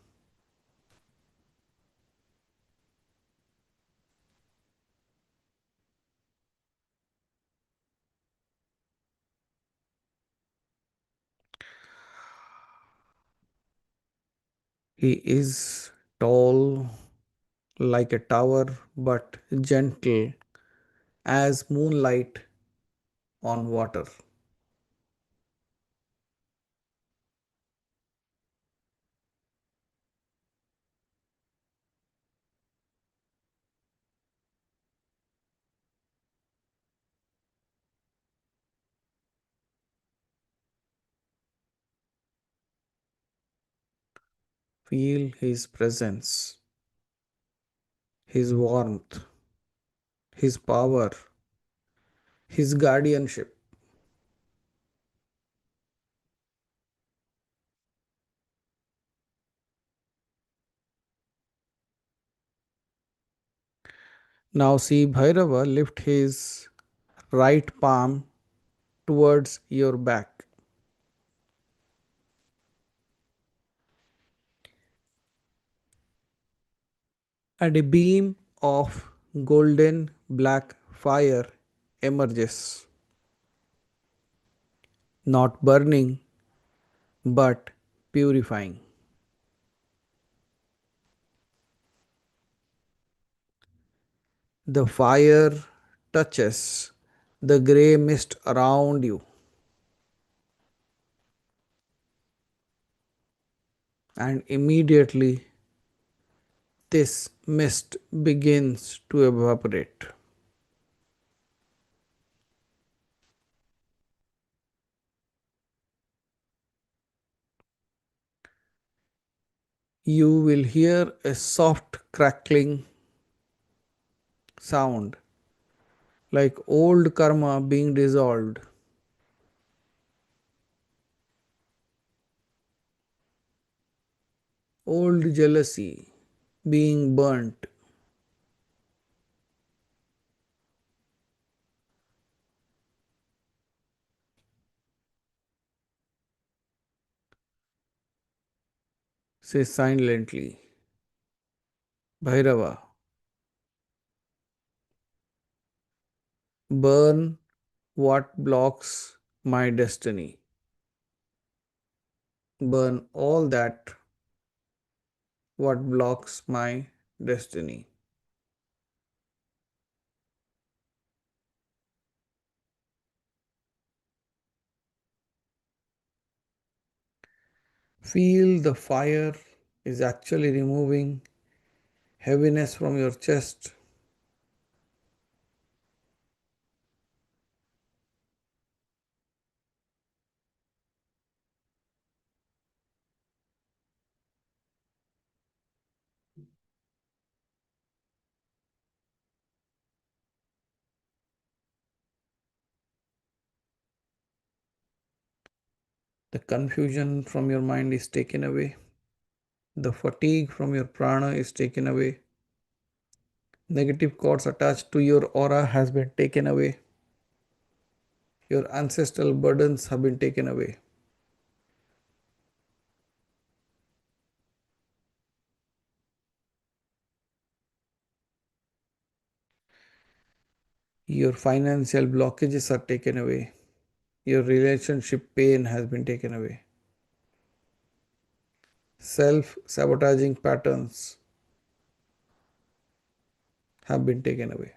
He is tall like a tower, but gentle as moonlight on water. Feel his presence, his warmth, his power, his guardianship. Now see Bhairava lift his right palm towards your back, and a beam of golden black fire emerges, not burning but purifying. The fire touches the grey mist around you, and immediately this mist begins to evaporate. You will hear a soft crackling sound like old karma being dissolved, old jealousy being burnt. Say silently, Bhairava, burn what blocks my destiny. Burn all that what blocks my destiny. Feel the fire is actually removing heaviness from your chest. The confusion from your mind is taken away. The fatigue from your prana is taken away. Negative cords attached to your aura has been taken away. Your ancestral burdens have been taken away. Your financial blockages are taken away. Your relationship pain has been taken away. Self sabotaging patterns have been taken away.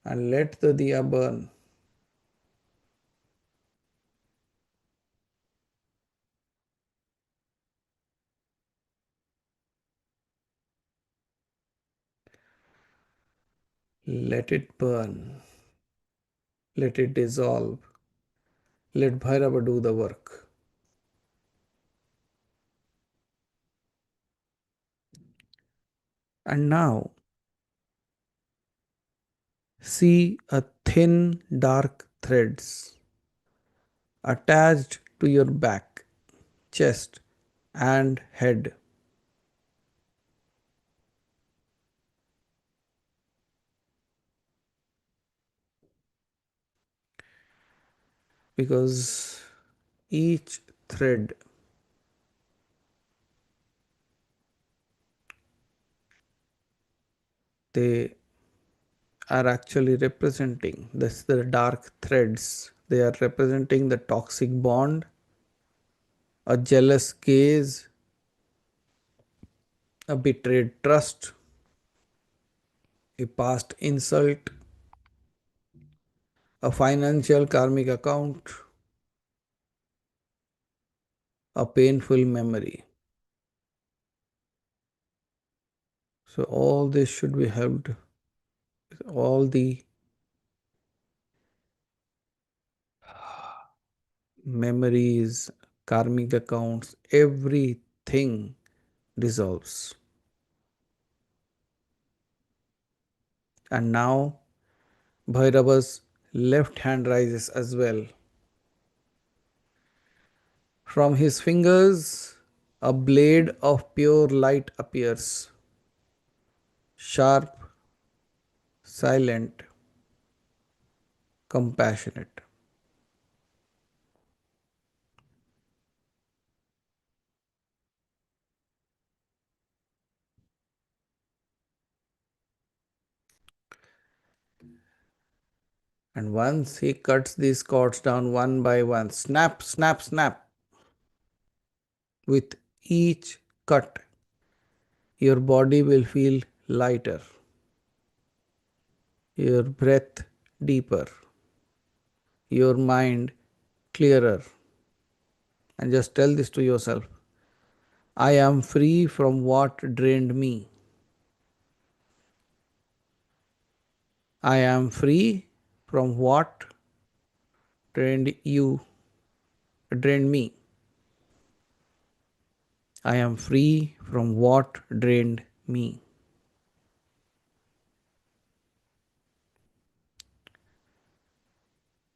And let the diya burn. Let it burn. Let it dissolve. Let Bhairava do the work. And now see a thin dark threads attached to your back, chest, and head. Because each thread they are actually representing this the dark threads, they are representing the toxic bond, a jealous gaze, a betrayed trust, a past insult, a financial karmic account, a painful memory. So all this should be helped. All the memories, karmic accounts, everything dissolves. And now Bhairava's left hand rises as well. From his fingers, a blade of pure light appears, sharp, silent, compassionate. And once he cuts these cords down one by one, snap, snap, snap, with each cut, your body will feel lighter, your breath deeper, your mind clearer. And just tell this to yourself: I am free from what drained me. I am free from what drained me. I am free from what drained me.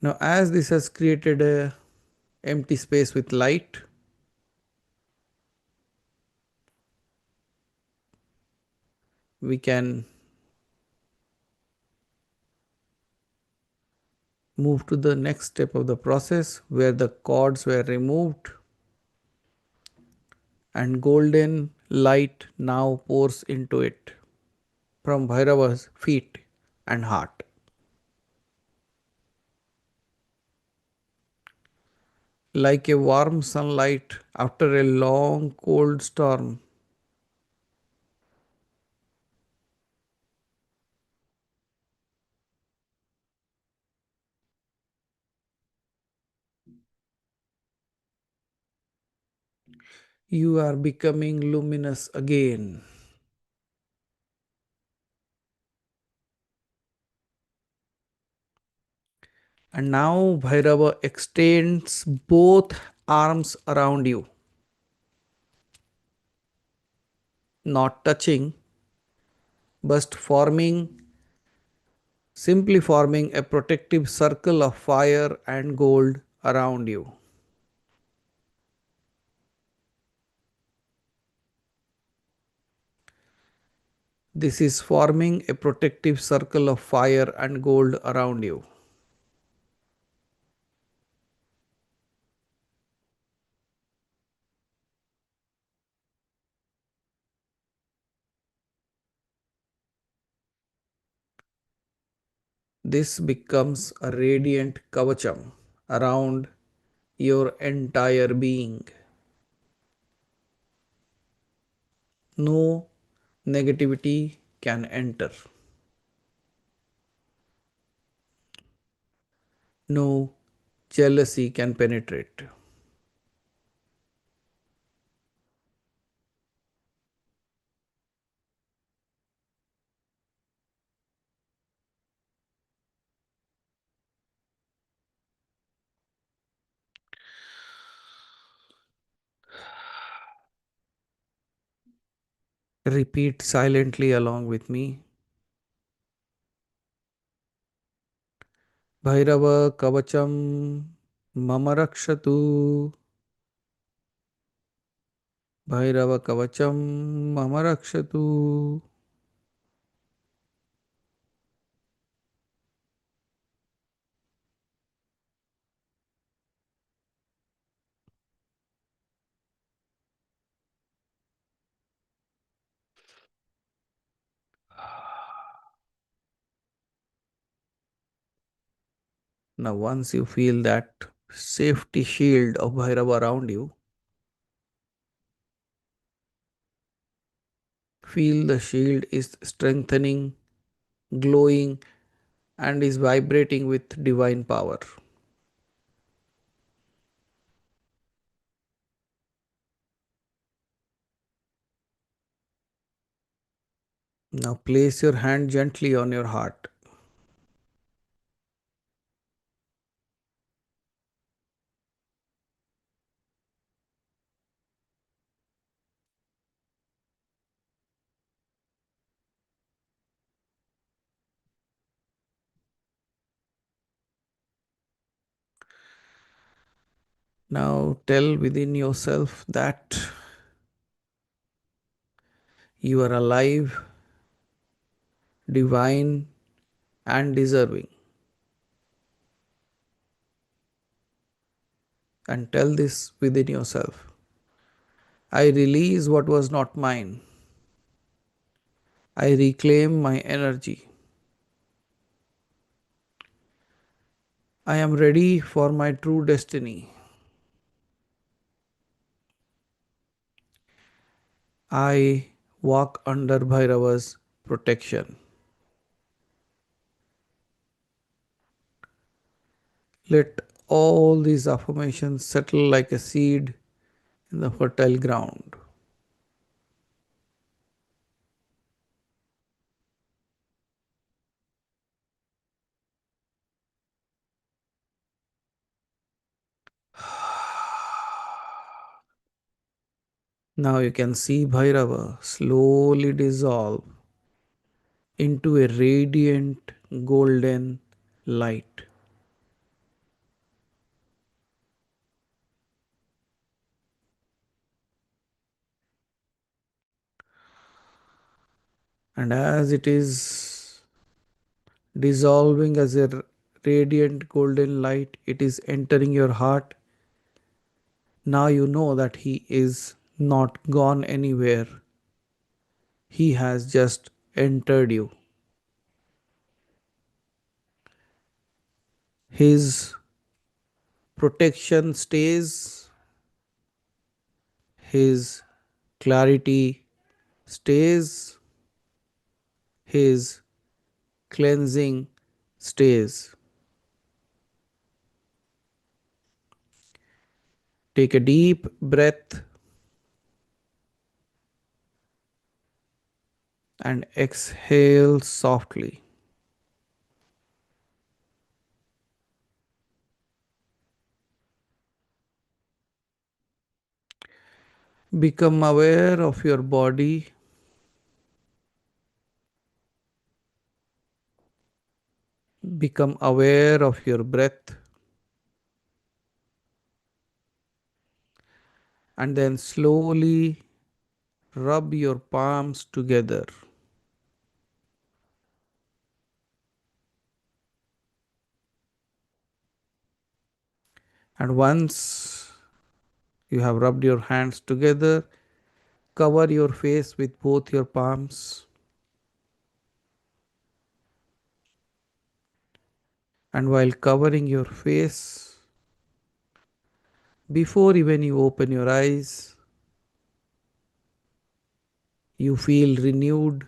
Now, as this has created a empty space with light, we can move to the next step of the process where the cords were removed and golden light now pours into it from Bhairava's feet and heart. Like a warm sunlight after a long cold storm, you are becoming luminous again. And now Bhairava extends both arms around you, not touching, but simply forming a protective circle of fire and gold around you. This is forming a protective circle of fire and gold around you. This becomes a radiant kavacham around your entire being. No negativity can enter. No jealousy can penetrate. Repeat silently along with me. Bhairava Kavacham Mama Rakshatu. Bhairava Kavacham Mama Rakshatu. Now, once you feel that safety shield of Bhairava around you, feel the shield is strengthening, glowing, and is vibrating with divine power. Now, place your hand gently on your heart. Now, tell within yourself that you are alive, divine, and deserving. And tell this within yourself. I release what was not mine. I reclaim my energy. I am ready for my true destiny. I walk under Bhairava's protection. Let all these affirmations settle like a seed in the fertile ground. Now you can see Bhairava slowly dissolve into a radiant golden light. And as it is dissolving as a radiant golden light, it is entering your heart. Now you know that He is not gone anywhere, He has just entered you. His protection stays, His clarity stays, His cleansing stays. Take a deep breath and exhale softly. Become aware of your body. Become aware of your breath. And then slowly rub your palms together. And once you have rubbed your hands together, cover your face with both your palms. And while covering your face, before even you open your eyes, you feel renewed,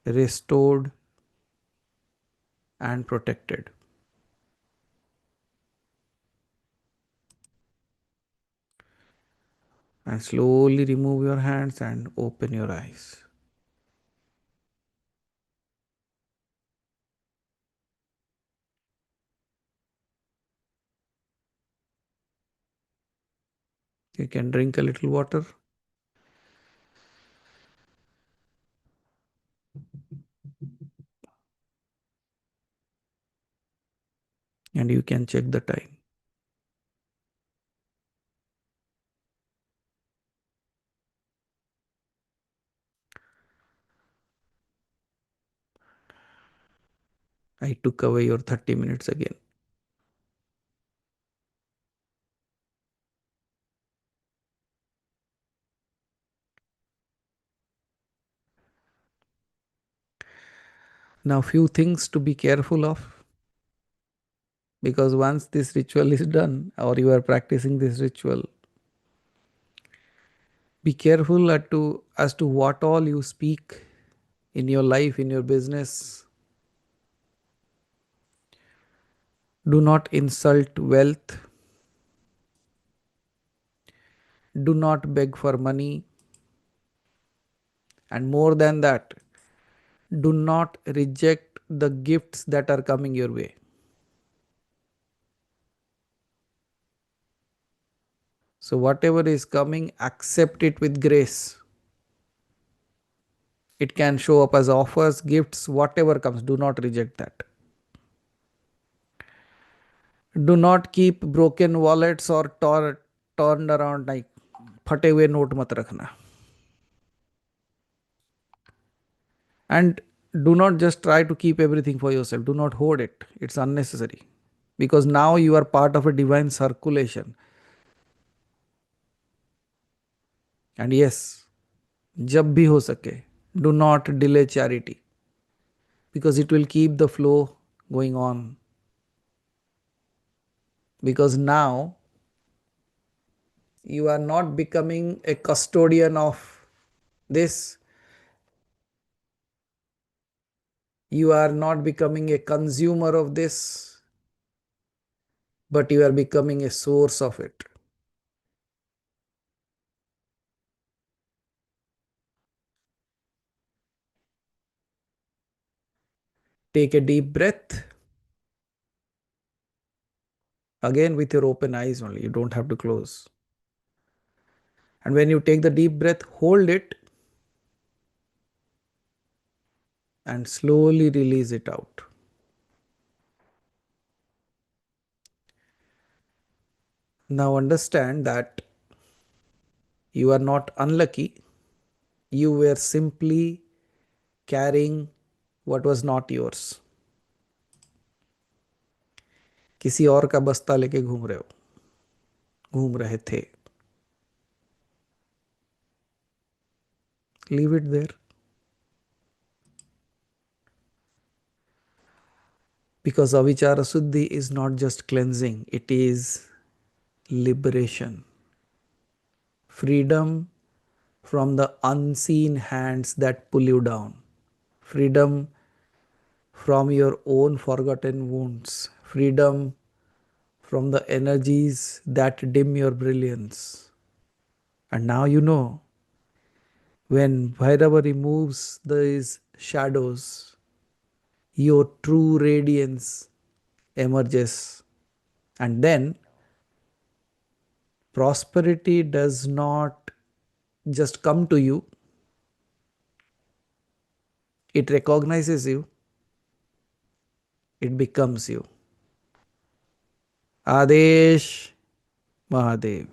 restored, and protected. And slowly remove your hands and open your eyes. You can drink a little water. and you can check the time. I took away your 30 minutes again. Now, few things to be careful of, because once this ritual is done or you are practicing this ritual, be careful as to what all you speak in your life, in your business. Do not insult wealth. Do not beg for money. And more than that, do not reject the gifts that are coming your way. So, whatever is coming, accept it with grace. It can show up as offers, gifts, whatever comes. Do not reject that. Do not keep broken wallets or turned around like फटे हुए note मत रखना. And do not just try to keep everything for yourself. Do not hoard it. It's unnecessary. Because now you are part of a divine circulation. And yes, जब भी हो सके, do not delay charity. Because it will keep the flow going on. Because now you are not becoming a custodian of this. You are not becoming a consumer of this, but you are becoming a source of it. Take a deep breath. Again, with your open eyes only. You don't have to close. And when you take the deep breath, hold it and slowly release it out. Now understand that you are not unlucky. You were simply carrying what was not yours. किसी और का बस्ता लेके घूम रहे थे. Leave it there. Because Abhichara Suddhi is not just cleansing, it is liberation. Freedom from the unseen hands that pull you down. Freedom from your own forgotten wounds. Freedom from the energies that dim your brilliance. And now you know, when Bhairava removes these shadows, your true radiance emerges. And then prosperity does not just come to you, it recognizes you, it becomes you. Adesh Mahadev.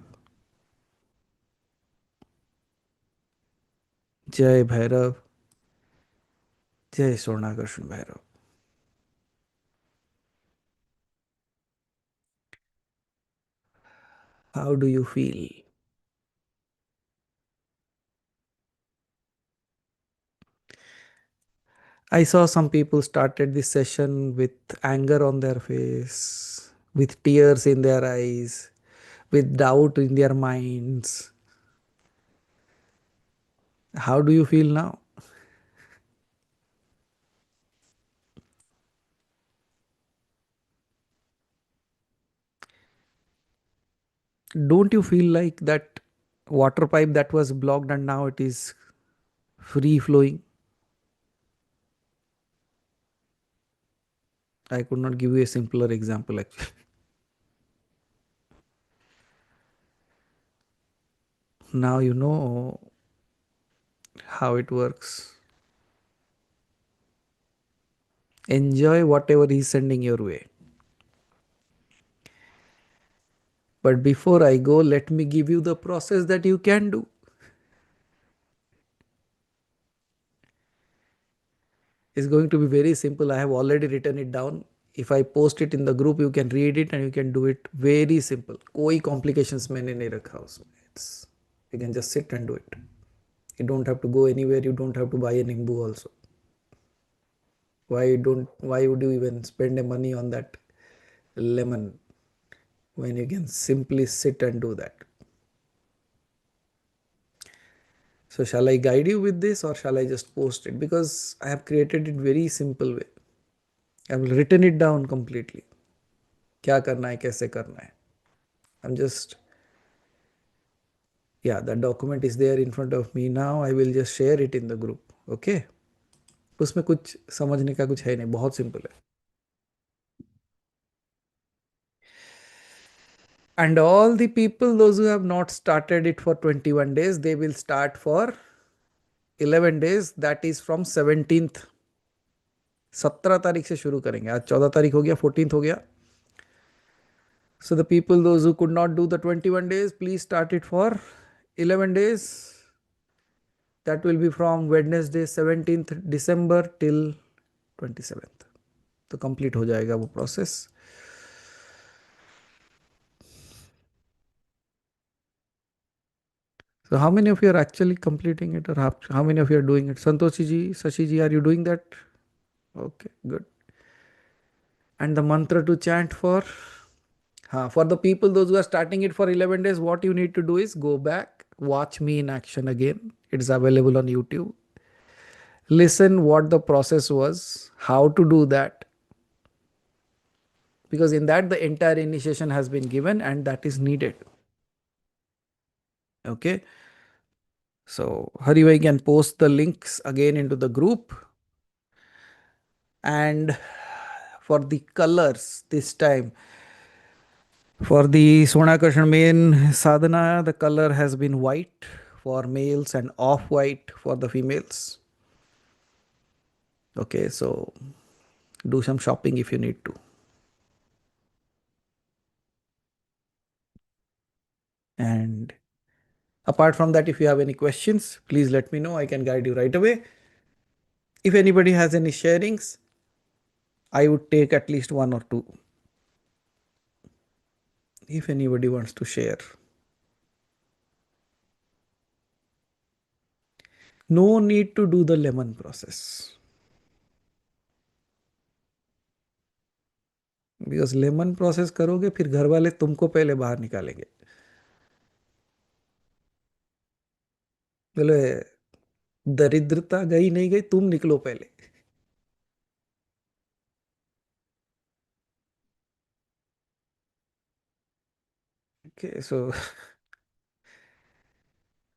Jai Bhairav. Jai Swarnakarshana Bhairav. How do you feel? I saw some people started this session with anger on their face, with tears in their eyes, with doubt in their minds. How do you feel now? Don't you feel like that water pipe that was blocked and now it is free flowing? I could not give you a simpler example actually. Now you know how it works. Enjoy whatever he's sending your way. But before I go, let me give you the process that you can do. It's going to be very simple. I have already written it down. If I post it in the group, you can read it and you can do it very simple. कोई complications मैंने नहीं रखा उसमें. It's, you can just sit and do it. You don't have to go anywhere. You don't have to buy a nimbu also. Why would you even spend a money on that lemon when you can simply sit and do that? So shall I guide you with this, or shall I just post it? Because I have created it very simple way. I have written it down completely. क्या करना है, कैसे करना है. I'm just, yeah, the document is there in front of me now. I will just share it in the group. Okay. उसमें कुछ समझने का कुछ है नहीं, बहुत सिंपल है. And all the people, those who have not started it for 21 days, they will start for 11 days. That is from 17th. 17 तारीख से शुरू करेंगे. आज 14 तारीख हो गया, 14th हो गया. So the people, those who could not do the 21 days, please start it for 11 days. That will be from Wednesday 17th December till 27th. तो complete हो जाएगा वो process. So how many of you are actually completing it, or how many of you are doing it? Santoshi ji, Sashi ji, are you doing that? Okay, good. And the mantra to chant for the people, those who are starting it for 11 days, what you need to do is go back, watch me in action again. It's available on YouTube. Listen what the process was, how to do that. Because in that, the entire initiation has been given and that is needed. Okay. So Haribhai can post the links again into the group. And for the colors this time, for the Sonakarshan main sadhana, the color has been white for males and off-white for the females. Okay, so do some shopping if you need to. And apart from that, if you have any questions, please let me know. I can guide you right away. If anybody has any sharings, I would take at least one or two. If anybody wants to share. No need to do the lemon process. Because lemon process करोगे फिर घर वाले तुमको पहले बाहर निकालेंगे. बोले दरिद्रता गई नहीं गई, तुम निकलो पहले. Okay, so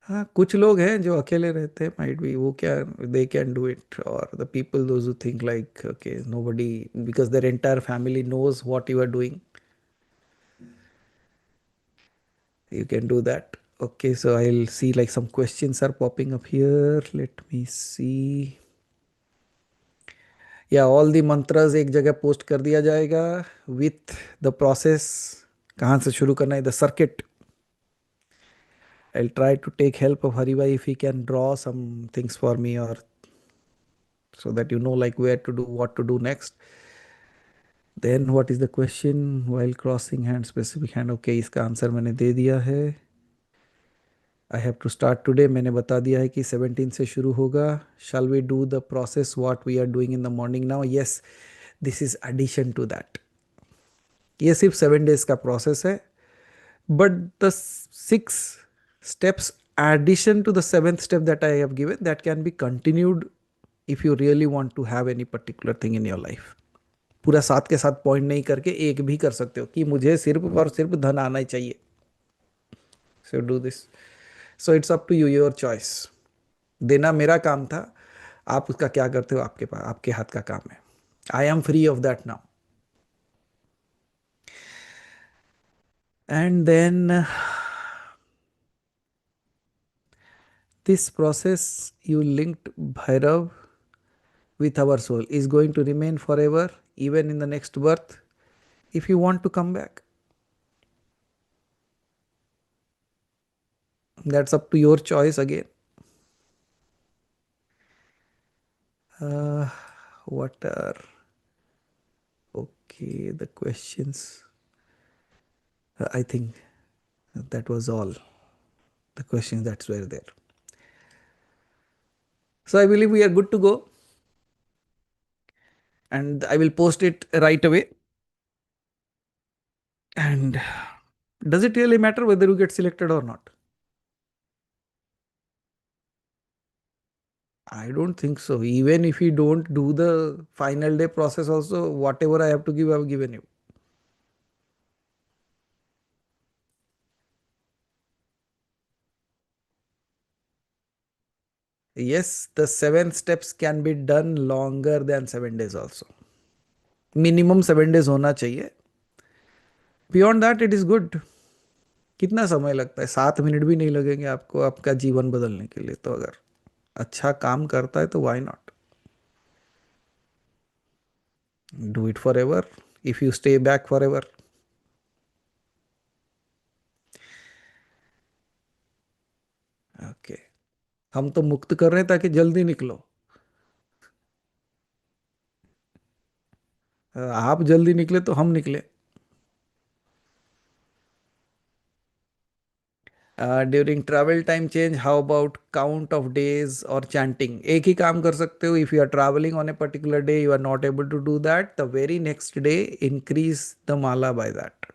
हाँ, कुछ लोग हैं जो अकेले रहते हैं, might be वो क्या, they can do it, or the people those who think like okay, nobody, because their entire family knows what you are doing, you can do that. Okay, so I'll see like some questions are popping up here. Let me see. Yeah, all the mantras एक जगह post कर दिया जाएगा with the process. कहाँ से शुरू करना है, the circuit. I'll try to take help of Haribhai if he can draw some things for me, or so that you know like where to do, what to do next. Then what is the question? While crossing hand, specific hand. Okay, इसका answer मैंने दे दिया है. I have to start today. मैंने बता दिया है कि 17 से शुरू होगा. Shall we do the process what we are doing in the morning now? Yes, this is addition to that. ये सिर्फ 7 days का process है. But the 6 steps addition to the 7th step that I have given, that can be continued if you really want to have any particular thing in your life. पूरा 7 के साथ point नहीं करके एक भी कर सकते हो कि मुझे सिर्फ और सिर्फ धन आना ही चाहिए. So do this. So it's up to you, your choice. देना मेरा काम था, आप उसका क्या करते हो आपके पास, आपके हाथ का काम है. I am free of that now. And then this process you linked Bhairav with our soul is going to remain forever, even in the next birth, if you want to come back. That's up to your choice again. Uh, what are okay the questions? I think that was all the questions that were there. So I believe we are good to go, and I will post it right away. And does it really matter whether you get selected or not? I don't think so. Even if you don't do the final day process, also, whatever I have to give, I have given you. Yes, the 7 steps can be done longer than 7 days also. Minimum 7 days होना चाहिए. Beyond that, it is good. कितना समय लगता है? 7 minute भी नहीं लगेंगे आपको आपका जीवन बदलने के लिए. तो अगर अच्छा काम करता है तो why not? Do it forever. If you stay back forever. Okay. हम तो मुक्त कर रहे हैं ताकि जल्दी निकलो. आप जल्दी निकले तो हम निकले. During travel time change how about count of days और चैंटिंग. एक ही काम कर सकते हो. If you are travelling on a particular day you are not able to do that, the very next day increase the mala by that.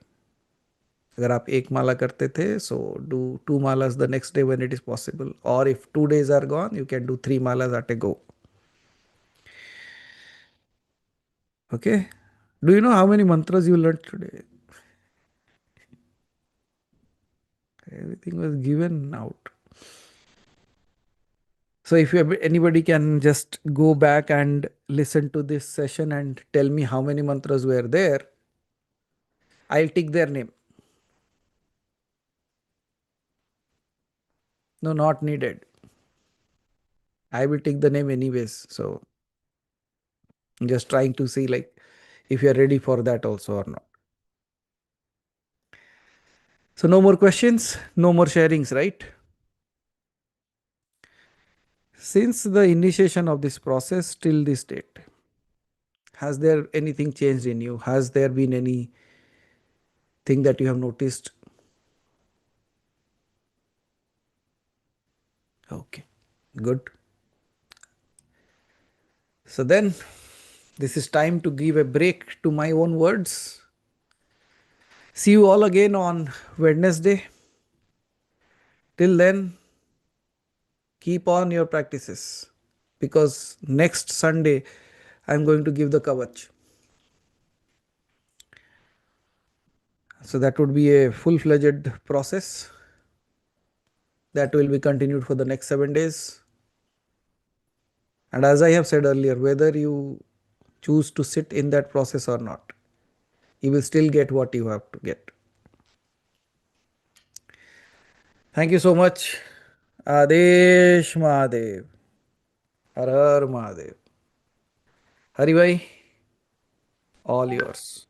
अगर आप एक माला करते थे so do 2 malas the next day when it is possible, और if 2 days are gone you can do 3 malas at a go. Okay, do you know how many mantras you learned today? Everything was given out. So if anybody can just go back and listen to this session and tell me how many mantras were there, I'll take their name. No, not needed. I will take the name anyways. So I'm just trying to see like if you're ready for that also or not. So no more questions, no more sharings, right? Since the initiation of this process till this date, has there anything changed in you? Has there been any thing that you have noticed? Okay, good. So then this is time to give a break to my own words. See you all again on Wednesday. Till then, keep on your practices, because next Sunday I'm going to give the kavach. So that would be a full-fledged process that will be continued for the next 7 days. And as I have said earlier, whether you choose to sit in that process or not, you will still get what you have to get. Thank you so much. Adesh Mahadev. Har Har Mahadev. Hari Bhai, all yours.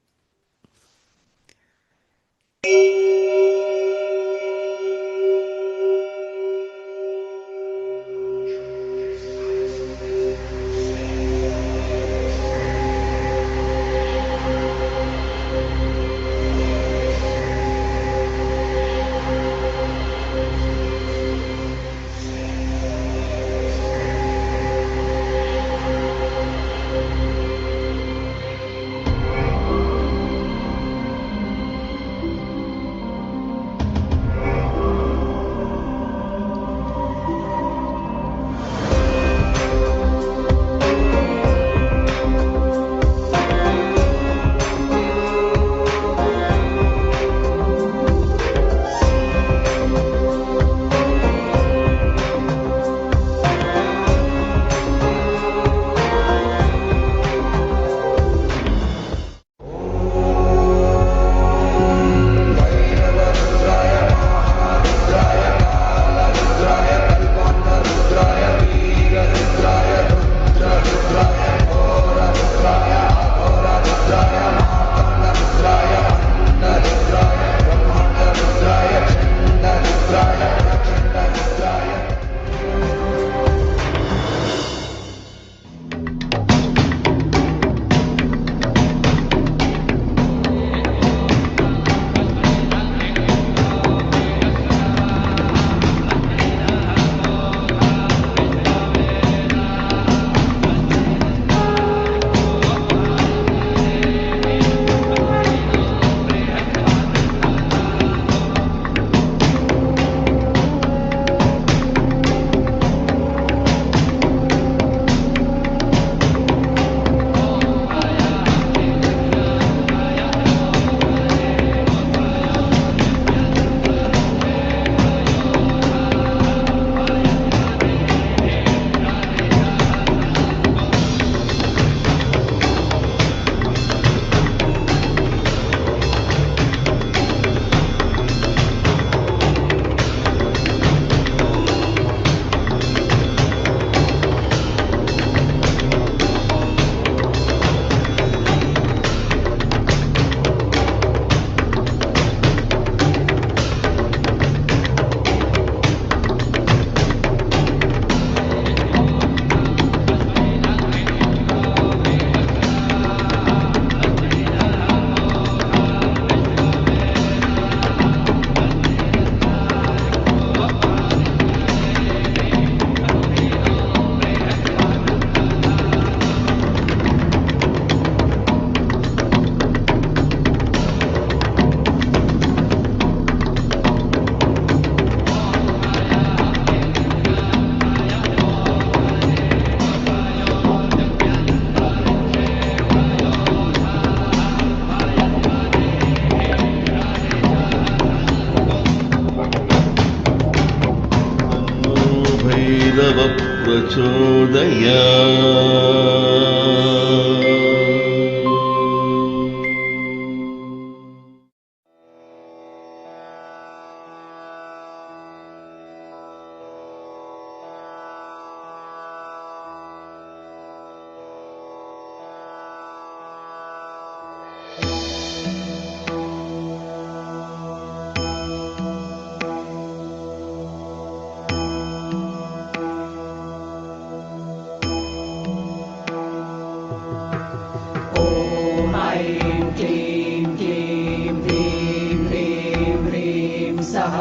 ॐ ऐं क्लीं क्लीं ह्रीं ह्रीं ह्रीं सः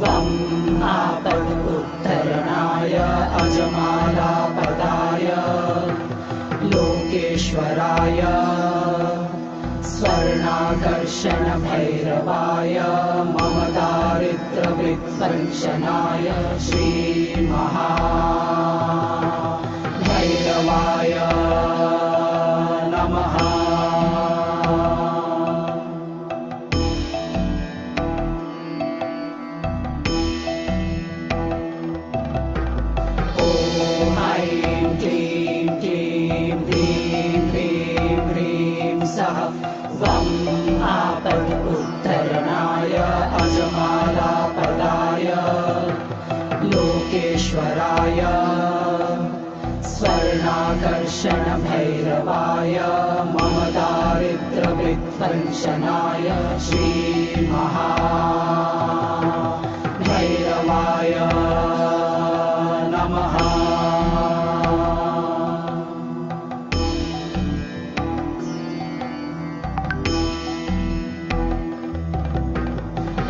वं आपदुत्तरणाय अजमालापदाय लोकेश्वराय स्वर्णाकर्षणभैरवाय मम दारिद्र्यवित्पञ्चनाय श्रीमहाभैरवाय नमः। ॐ ऐं क्लीं क्लीं ह्रीं ह्रीं ह्रीं सः वं आपदुत्तरणाय अजमालापदाय लोकेश्वराय स्वर्णाकर्षणभैरवाय मम दारिद्र्यवित्पञ्चनाय श्रीमहाभैरवाय नमः।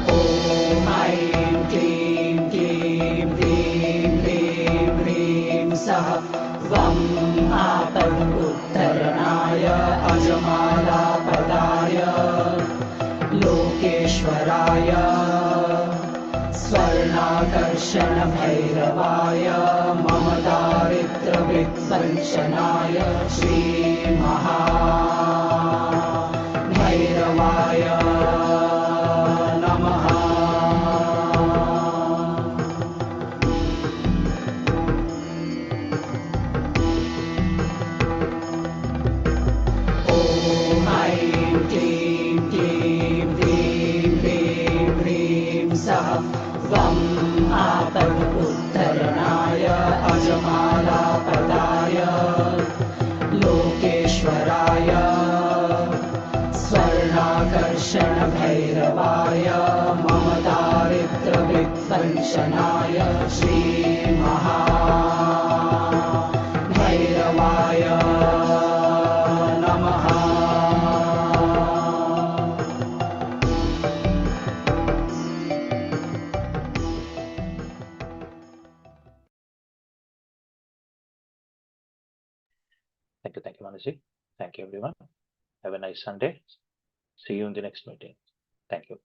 ॐ ऐं क्लीं क्लीं ह्रीं ह्रीं ह्रीं सः वं आपदुत्तरणाय अजमालापदाय लोकेश्वराय स्वर्णाकर्षणभैरवाय मम दारिद्र्यवित्पञ्चनाय श्रीमहाभैरवाय नमः। ॐ ऐं क्लीं क्लीं ह्रीं ह्रीं ह्रीं सः वं आपदुत्तरणाय अजमालापदाय लोकेश्वराय स्वर्णाकर्षणभैरवाय मम दारिद्र्यवित्पञ्चनाय श्रीमहाभैरवाय नमः। Thank you, Manaji. Thank you, everyone. Have a nice Sunday. See you in the next meeting. Thank you.